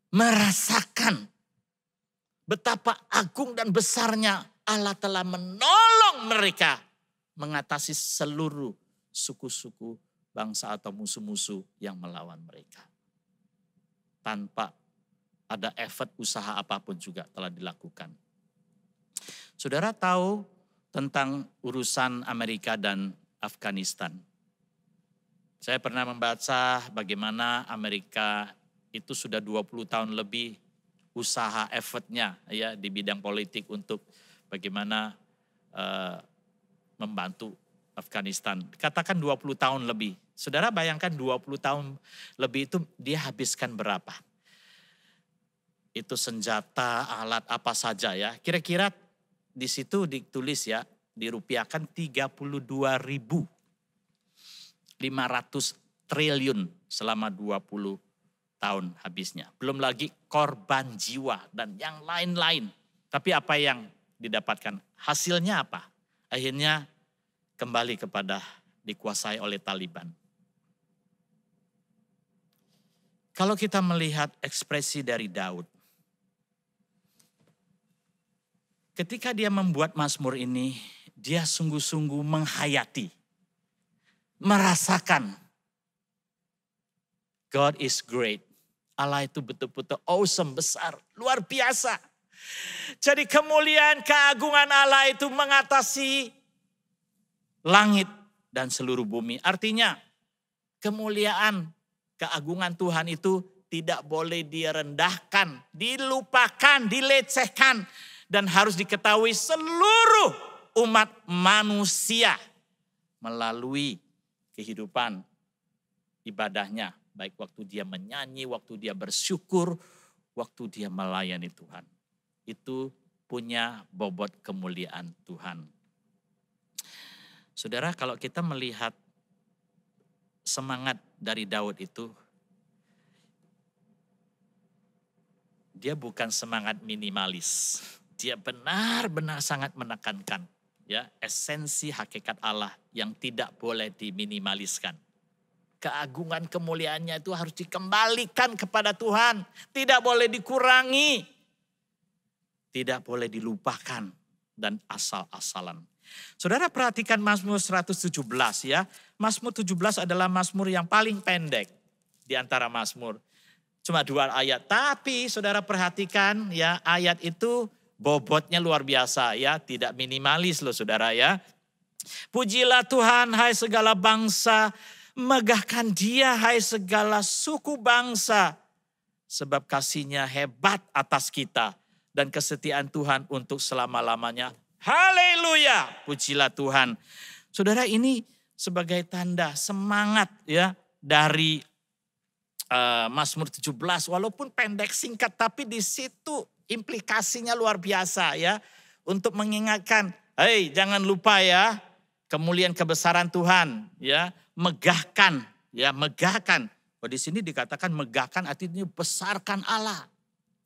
merasakan betapa agung dan besarnya Allah telah menolong mereka mengatasi seluruh suku-suku bangsa atau musuh-musuh yang melawan mereka. Tanpa ada effort usaha apapun juga telah dilakukan. Saudara tahu tentang urusan Amerika dan Afghanistan. Saya pernah membaca bagaimana Amerika itu sudah 20 tahun lebih usaha effortnya ya di bidang politik untuk bagaimana membantu Afghanistan. Katakan 20 tahun lebih. Saudara bayangkan 20 tahun lebih itu dia habiskan berapa? Itu senjata, alat apa saja ya. Kira-kira di situ ditulis ya, dirupiahkan 32.500 triliun selama 20 tahun habisnya. Belum lagi korban jiwa dan yang lain-lain. Tapi apa yang didapatkan? Hasilnya apa? Akhirnya kembali kepada dikuasai oleh Taliban. Kalau kita melihat ekspresi dari Daud, ketika dia membuat Mazmur ini, dia sungguh-sungguh menghayati, merasakan God is great. Allah itu betul-betul awesome, besar, luar biasa. Jadi kemuliaan, keagungan Allah itu mengatasi langit dan seluruh bumi. Artinya kemuliaan, keagungan Tuhan itu tidak boleh direndahkan, dilupakan, dilecehkan. Dan harus diketahui seluruh umat manusia melalui kehidupan ibadahnya. Baik waktu dia menyanyi, waktu dia bersyukur, waktu dia melayani Tuhan. Itu punya bobot kemuliaan Tuhan. Saudara, kalau kita melihat semangat dari Daud itu, dia bukan semangat minimalis. Dia benar-benar sangat menekankan ya esensi hakikat Allah yang tidak boleh diminimaliskan. Keagungan kemuliaannya itu harus dikembalikan kepada Tuhan, tidak boleh dikurangi, tidak boleh dilupakan dan asal-asalan. Saudara perhatikan Mazmur 117 ya. Mazmur 17 adalah Mazmur yang paling pendek di antara Mazmur. Cuma 2 ayat, tapi saudara perhatikan ya ayat itu bobotnya luar biasa ya, tidak minimalis loh saudara ya. Pujilah Tuhan hai segala bangsa, megahkan Dia hai segala suku bangsa, sebab kasih-Nya hebat atas kita dan kesetiaan Tuhan untuk selama-lamanya. Haleluya, pujilah Tuhan. Saudara, ini sebagai tanda semangat ya dari Mazmur 17, walaupun pendek singkat tapi di situ implikasinya luar biasa ya, untuk mengingatkan, hei jangan lupa ya kemuliaan kebesaran Tuhan ya, megahkan ya, megahkan. Oh, di sini dikatakan megahkan artinya besarkan Allah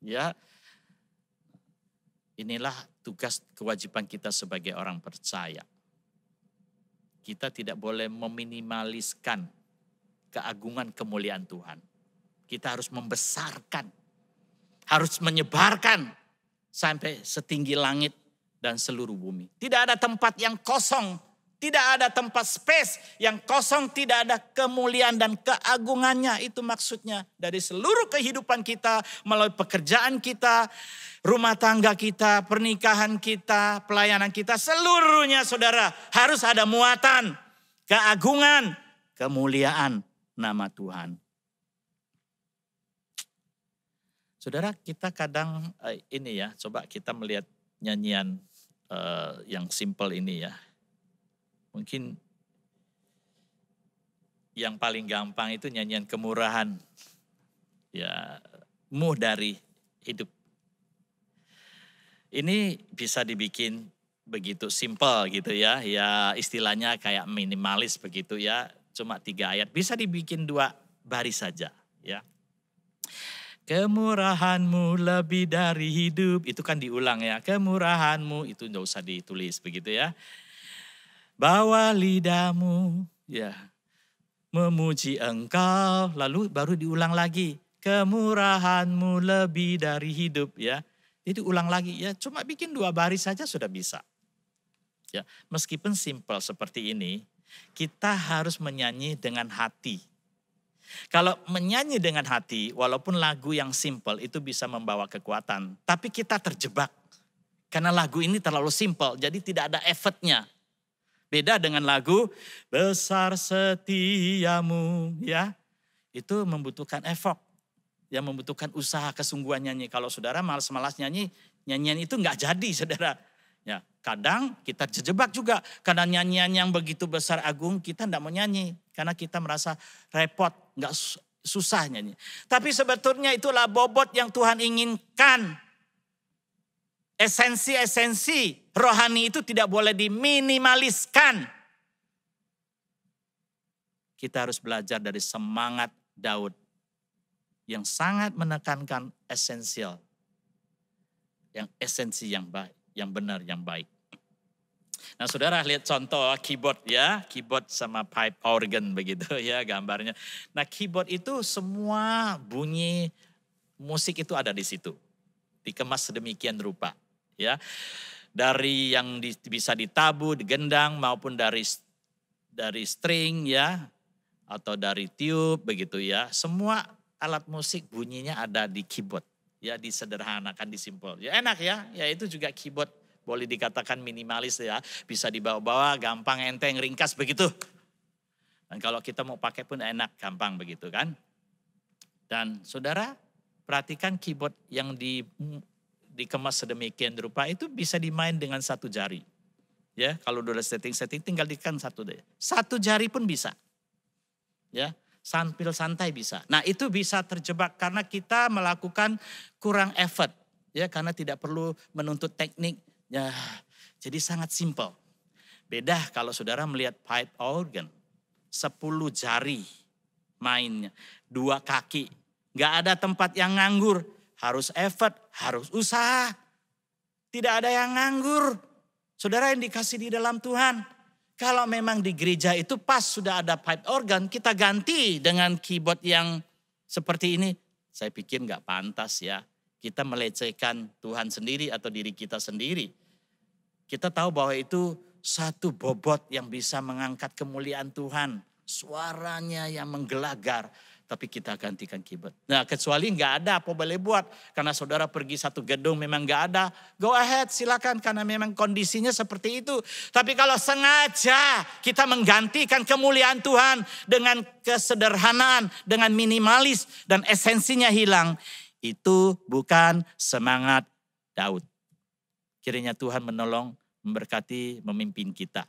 ya. Inilah tugas kewajiban kita sebagai orang percaya. Kita tidak boleh meminimaliskan keagungan kemuliaan Tuhan. Kita harus membesarkan, harus menyebarkan sampai setinggi langit dan seluruh bumi. Tidak ada tempat yang kosong, tidak ada tempat space yang kosong, tidak ada kemuliaan dan keagungannya. Itu maksudnya dari seluruh kehidupan kita, melalui pekerjaan kita, rumah tangga kita, pernikahan kita, pelayanan kita, seluruhnya saudara harus ada muatan, keagungan, kemuliaan nama Tuhan. Saudara, kita kadang ini ya, coba kita melihat nyanyian yang simple ini ya. Mungkin yang paling gampang itu nyanyian kemurahan. Ya, mu dari hidup. Ini bisa dibikin begitu simple gitu ya. Ya istilahnya kayak minimalis begitu ya. Cuma 3 ayat. Bisa dibikin 2 baris saja ya. Kemurahan-Mu lebih dari hidup. Itu kan diulang ya. Kemurahan-Mu itu enggak usah ditulis begitu ya. Bawa lidahmu ya, memuji Engkau. Lalu baru diulang lagi. Kemurahan-Mu lebih dari hidup ya. Itu ulang lagi ya. Cuma bikin 2 baris saja sudah bisa. Ya, meskipun simple seperti ini. Kita harus menyanyi dengan hati. Kalau menyanyi dengan hati, walaupun lagu yang simple itu bisa membawa kekuatan. Tapi kita terjebak. Karena lagu ini terlalu simple, jadi tidak ada effortnya. Beda dengan lagu, besar setiamu, ya. Itu membutuhkan effort. Ya, membutuhkan usaha kesungguhan nyanyi. Kalau saudara malas-malas nyanyi, nyanyian itu enggak jadi saudara. Ya, kadang kita terjebak juga karena nyanyian yang begitu besar agung kita tidak mau nyanyi karena kita merasa repot, nggak susah nyanyi. Tapi sebetulnya itulah bobot yang Tuhan inginkan. Esensi-esensi rohani itu tidak boleh diminimaliskan. Kita harus belajar dari semangat Daud yang sangat menekankan esensial, yang esensi yang baik. Yang benar, yang baik. Nah saudara lihat contoh keyboard ya. Keyboard sama pipe organ begitu ya gambarnya. Nah keyboard itu semua bunyi musik itu ada di situ. Dikemas sedemikian rupa ya. Dari yang bisa ditabu, digendang maupun dari string ya. Atau dari tube begitu ya. Semua alat musik bunyinya ada di keyboard. Ya disederhanakan, disimpel. Ya enak ya, ya itu juga keyboard boleh dikatakan minimalis ya. Bisa dibawa-bawa, gampang, enteng, ringkas begitu. Dan kalau kita mau pakai pun enak, gampang begitu kan. Dan saudara perhatikan keyboard yang dikemas sedemikian rupa itu bisa dimain dengan satu jari. Ya kalau udah setting tinggal ditekan satu deh. Satu jari pun bisa. Ya. Sambil santai bisa. Nah itu bisa terjebak karena kita melakukan kurang effort. Ya karena tidak perlu menuntut teknik. Ya jadi sangat simple. Beda kalau saudara melihat pipe organ. 10 jari mainnya. 2 kaki. Gak ada tempat yang nganggur. Harus effort, harus usaha. Tidak ada yang nganggur. Saudara yang dikasih di dalam Tuhan. Kalau memang di gereja itu pas sudah ada pipe organ, kita ganti dengan keyboard yang seperti ini. Saya pikir nggak pantas ya. Kita melecehkan Tuhan sendiri atau diri kita sendiri. Kita tahu bahwa itu satu bobot yang bisa mengangkat kemuliaan Tuhan. Suaranya yang menggelagar. Tapi kita gantikan keyboard. Nah kecuali nggak ada apa boleh buat. Karena saudara pergi satu gedung memang nggak ada. Go ahead silakan karena memang kondisinya seperti itu. Tapi kalau sengaja kita menggantikan kemuliaan Tuhan dengan kesederhanaan, dengan minimalis dan esensinya hilang. Itu bukan semangat Daud. Kiranya Tuhan menolong, memberkati, memimpin kita.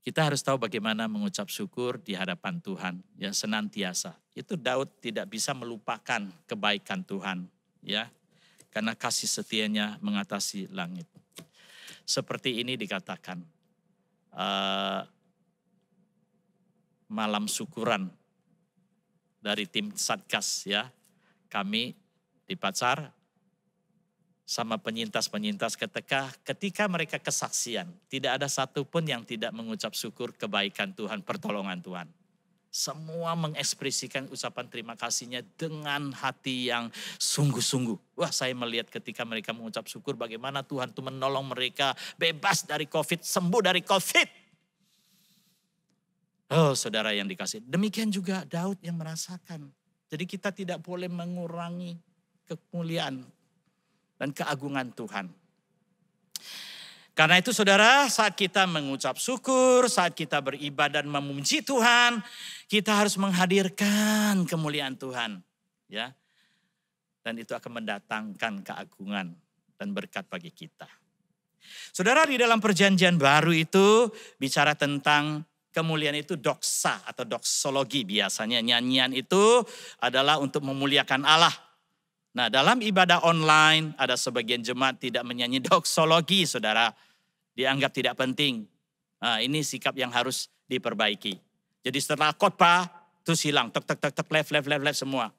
Kita harus tahu bagaimana mengucap syukur di hadapan Tuhan ya senantiasa. Itu Daud tidak bisa melupakan kebaikan Tuhan ya. Karena kasih setianya mengatasi langit. Seperti ini dikatakan malam syukuran dari tim Satgas ya. Kami di Pacar sama penyintas-penyintas ketika mereka kesaksian. Tidak ada satupun yang tidak mengucap syukur kebaikan Tuhan, pertolongan Tuhan. Semua mengekspresikan ucapan terima kasihnya dengan hati yang sungguh-sungguh. Wah saya melihat ketika mereka mengucap syukur bagaimana Tuhan itu menolong mereka bebas dari COVID, sembuh dari COVID. Oh saudara yang dikasih. Demikian juga Daud yang merasakan. Jadi kita tidak boleh mengurangi kemuliaan dan keagungan Tuhan. Karena itu saudara, saat kita mengucap syukur, saat kita beribadah dan memuji Tuhan, kita harus menghadirkan kemuliaan Tuhan. Ya, dan itu akan mendatangkan keagungan dan berkat bagi kita. Saudara di dalam perjanjian baru itu bicara tentang kemuliaan itu doksa atau doksologi. Biasanya nyanyian itu adalah untuk memuliakan Allah. Nah dalam ibadah online ada sebagian jemaat tidak menyanyi doksologi saudara. Dianggap tidak penting. Nah ini sikap yang harus diperbaiki. Jadi setelah khotbah terus hilang. Tek left semua.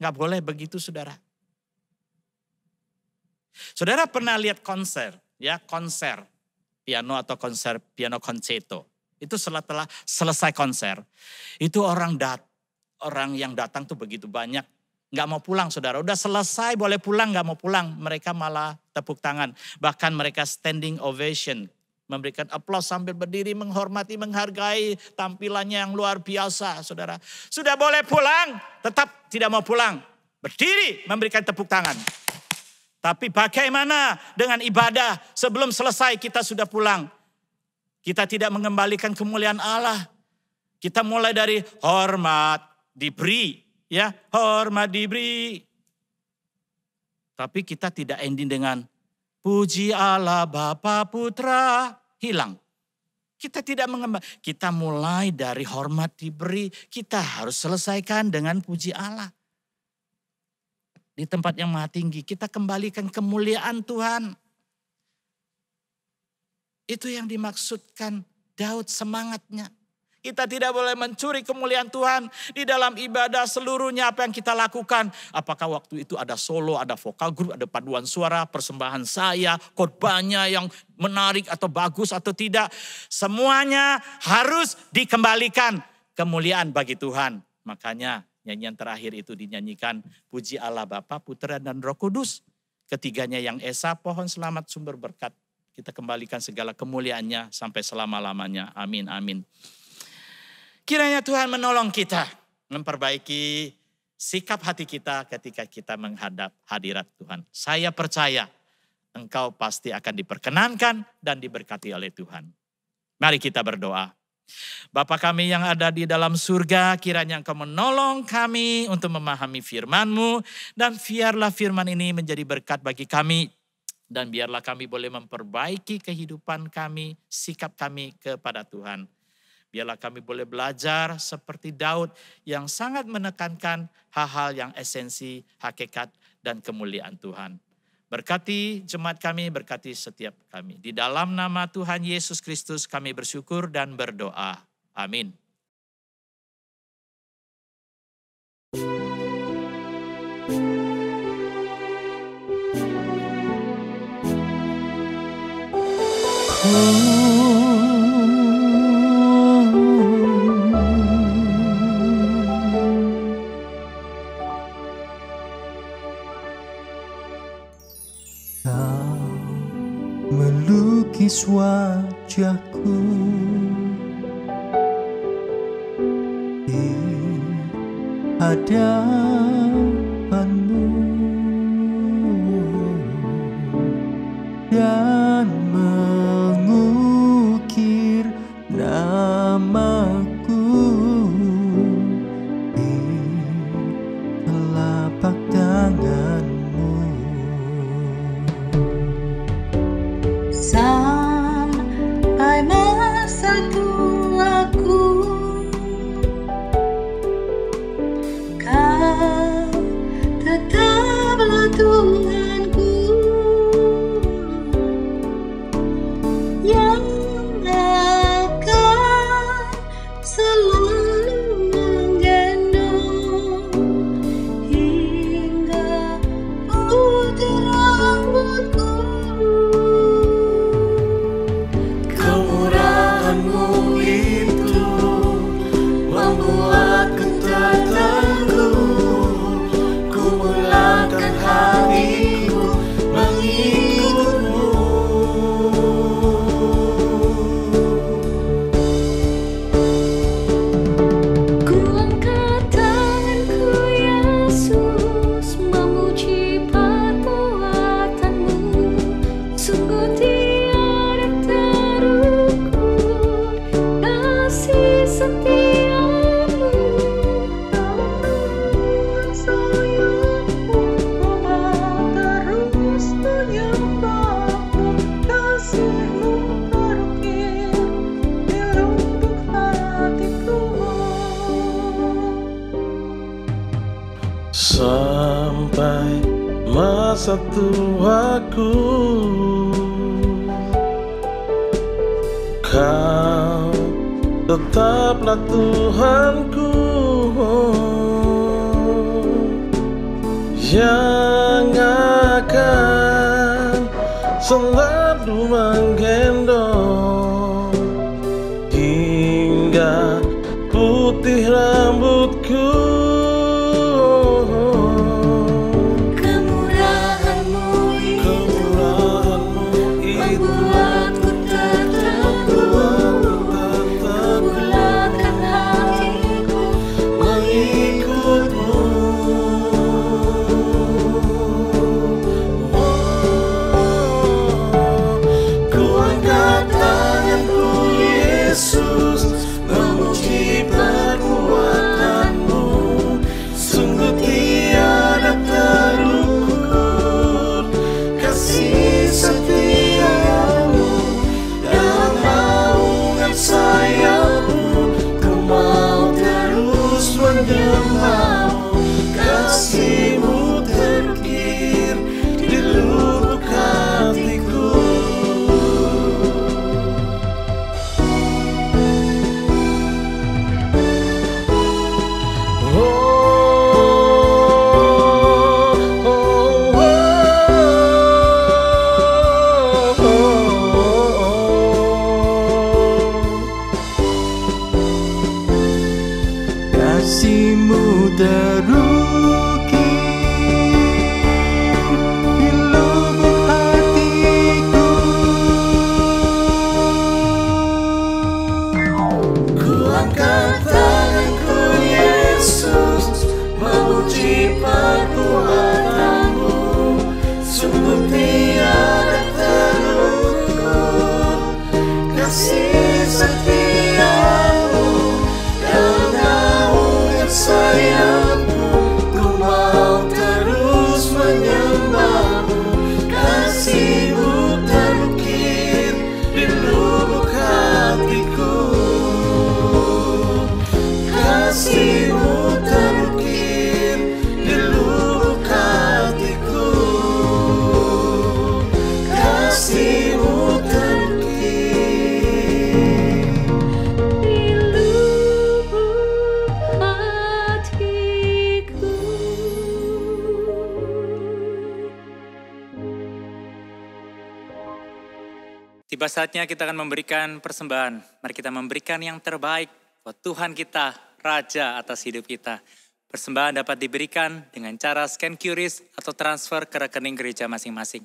Nggak boleh begitu saudara. Saudara pernah lihat konser. Ya konser piano atau konser piano concerto. Itu setelah selesai konser. Itu orang yang datang tuh begitu banyak. Gak mau pulang saudara, udah selesai boleh pulang, gak mau pulang. Mereka malah tepuk tangan, bahkan mereka standing ovation. Memberikan aplaus sambil berdiri, menghormati, menghargai tampilannya yang luar biasa, saudara. Sudah boleh pulang, tetap tidak mau pulang. Berdiri, memberikan tepuk tangan. Tapi bagaimana dengan ibadah sebelum selesai kita sudah pulang? Kita tidak mengembalikan kemuliaan Allah. Kita mulai dari hormat diberi, ya, hormat diberi. Tapi kita tidak ending dengan puji Allah Bapa Putra, hilang. Kita tidak mengembalikan, kita mulai dari hormat diberi, kita harus selesaikan dengan puji Allah. Di tempat yang maha tinggi, kita kembalikan kemuliaan Tuhan. Itu yang dimaksudkan Daud semangatnya. Kita tidak boleh mencuri kemuliaan Tuhan di dalam ibadah seluruhnya apa yang kita lakukan. Apakah waktu itu ada solo, ada vokal group, ada paduan suara, persembahan saya, khotbahnya yang menarik atau bagus atau tidak. Semuanya harus dikembalikan kemuliaan bagi Tuhan. Makanya nyanyian terakhir itu dinyanyikan puji Allah Bapa, Putra dan Roh Kudus. Ketiganya yang esa, pohon selamat sumber berkat. Kita kembalikan segala kemuliaannya sampai selama-lamanya. Amin, amin. Kiranya Tuhan menolong kita memperbaiki sikap hati kita ketika kita menghadap hadirat Tuhan. Saya percaya engkau pasti akan diperkenankan dan diberkati oleh Tuhan. Mari kita berdoa. Bapa kami yang ada di dalam surga, kiranya engkau menolong kami untuk memahami firman-Mu. Dan biarlah firman ini menjadi berkat bagi kami. Dan biarlah kami boleh memperbaiki kehidupan kami, sikap kami kepada Tuhan. Biarlah kami boleh belajar seperti Daud yang sangat menekankan hal-hal yang esensi, hakikat, dan kemuliaan Tuhan. Berkati jemaat kami, berkati setiap kami. Di dalam nama Tuhan Yesus Kristus kami bersyukur dan berdoa. Amin. Melukis wajahku di hadapan-Mu dan mengukir namaku di telapak tangan-Mu. Sampai masa tuaku, Kau tetaplah Tuhanku, yang akan selalu menggendong hingga putih rambutku. Kemurahan-Mu itu membuatku tak tangguh, ku mulakan hatiku mengikut-Mu. Ku angkat tanganku Yesus, memuji perbuatan-Mu, sungguh tiada terukur kasih setia-Mu. Dalam sayap-Mu Bapa terus menyembah-Mu, kasih-Mu terukir di lubuk hatiku. Sampai masa tuaku, Kau tetaplah Tuhanku, yang akan selalu menggendong hingga putih rambutku. Kemurahan-Mu itu membuatku tak Tiba saatnya kita akan memberikan persembahan. Mari kita memberikan yang terbaik buat Tuhan kita, Raja atas hidup kita. Persembahan dapat diberikan dengan cara scan QRIS atau transfer ke rekening gereja masing-masing.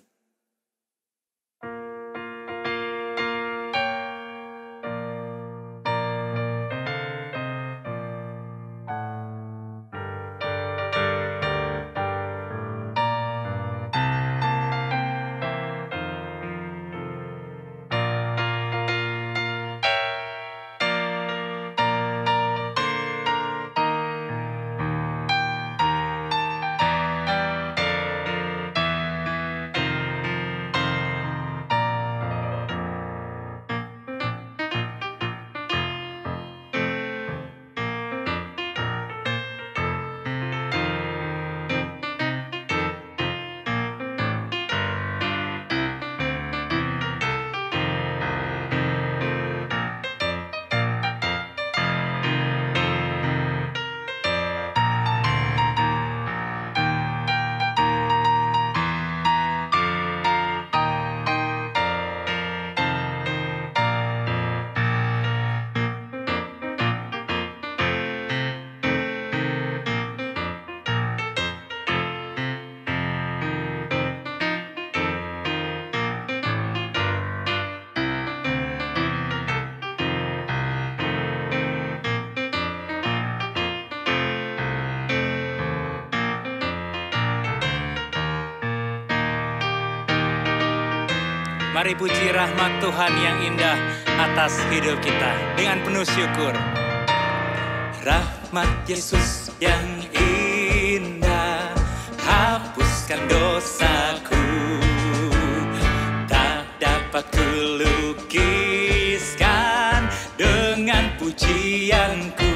Mari puji rahmat Tuhan yang indah atas hidup kita dengan penuh syukur. Rahmat Yesus yang indah hapuskan dosaku, tak dapat kulukiskan dengan pujianku.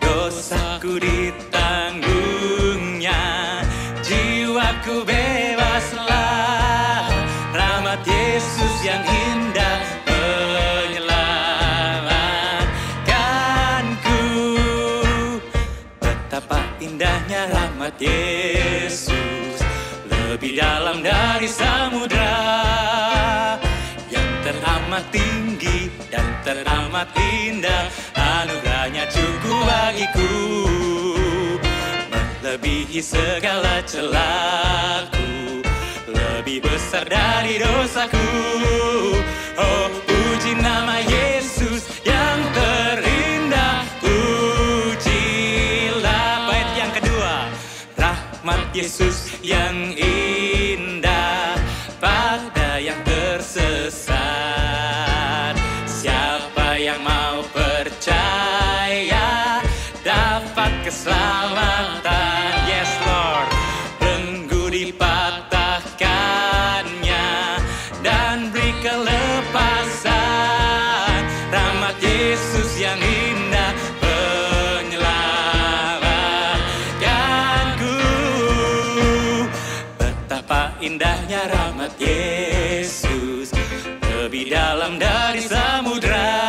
Dosaku ditanggungnya, jiwaku bebaslah. Yesus yang indah menyelamatkanku. Betapa indahnya rahmat Yesus, lebih dalam dari samudra, yang teramat tinggi dan teramat indah. Anugerahnya cukup bagiku, melebihi segala celaku, lebih besar dari dosaku. Oh, puji nama Yesus yang terindah. Pujilah. Bait yang kedua. Rahmat Yesus yang indah pada yang tersesat. Siapa yang mau percaya dapat keselamatan. Yes Lord. Belenggu dipatahkannya dan beri kelepasan. Rahmat Yesus yang indah menyelamatkanku. Betapa indahnya rahmat Yesus, lebih dalam dari samudra,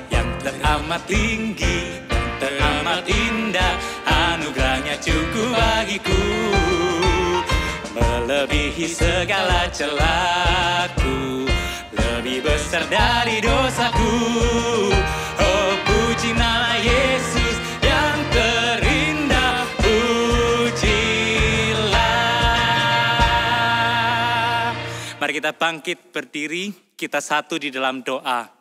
yang teramat tinggi dan teramat indah. Anugerahnya cukup bagiku, melebihi segala celaku, lebih besar dari dosaku. Oh, puji nama Yesus yang terindah. Pujilah. Mari kita bangkit berdiri, kita satu di dalam doa.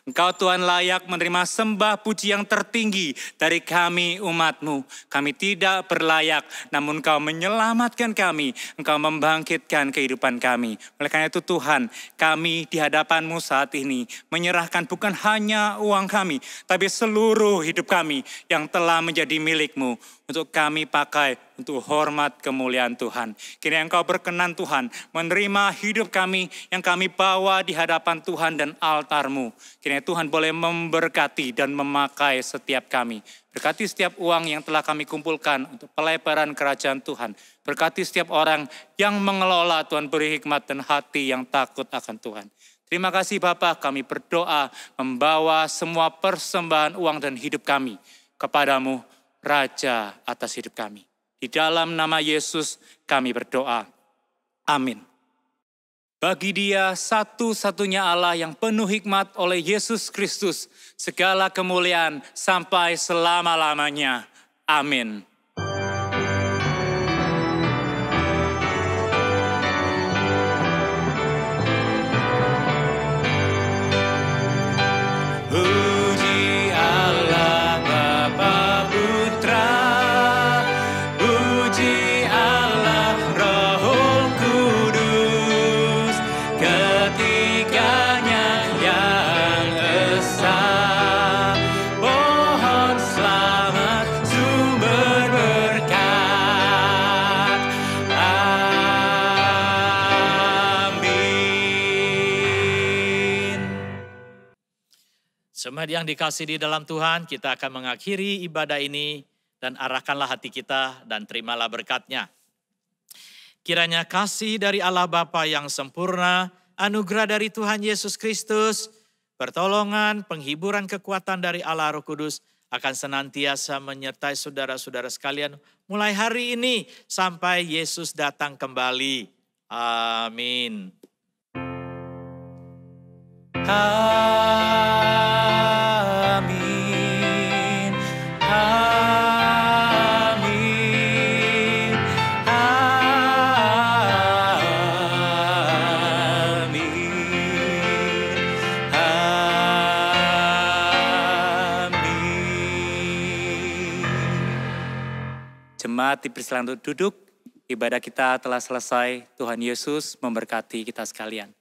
Engkau Tuhan layak menerima sembah puji yang tertinggi dari kami umat-Mu. Kami tidak berlayak, namun Engkau menyelamatkan kami. Engkau membangkitkan kehidupan kami. Oleh karena itu Tuhan, kami di hadapan-Mu saat ini menyerahkan bukan hanya uang kami, tapi seluruh hidup kami yang telah menjadi milik-Mu, untuk kami pakai untuk hormat kemuliaan Tuhan. Kiranya Engkau berkenan Tuhan menerima hidup kami yang kami bawa di hadapan Tuhan dan altar-Mu. Kiranya Tuhan boleh memberkati dan memakai setiap kami. Berkati setiap uang yang telah kami kumpulkan untuk pelebaran kerajaan Tuhan. Berkati setiap orang yang mengelola, Tuhan beri hikmat dan hati yang takut akan Tuhan. Terima kasih Bapa, kami berdoa membawa semua persembahan uang dan hidup kami kepadamu, Raja atas hidup kami. Di dalam nama Yesus kami berdoa. Amin. Bagi Dia satu-satunya Allah yang penuh hikmat oleh Yesus Kristus, segala kemuliaan sampai selama-lamanya. Amin. Puji Allah Bapa Putra, puji Allah Roh Kudus, ketiganya yang esa. Pohon selamat, sumber berkat. Amin. Jemaat yang dikasihi di dalam Tuhan, kita akan mengakhiri ibadah ini dan arahkanlah hati kita dan terimalah berkat-Nya. Kiranya kasih dari Allah Bapa yang sempurna, anugerah dari Tuhan Yesus Kristus, pertolongan, penghiburan, kekuatan dari Allah Roh Kudus akan senantiasa menyertai saudara-saudara sekalian mulai hari ini sampai Yesus datang kembali. Amin. Amin. Amin. Amin. Jemaat dipersilakan untuk duduk. Ibadah kita telah selesai. Tuhan Yesus memberkati kita sekalian.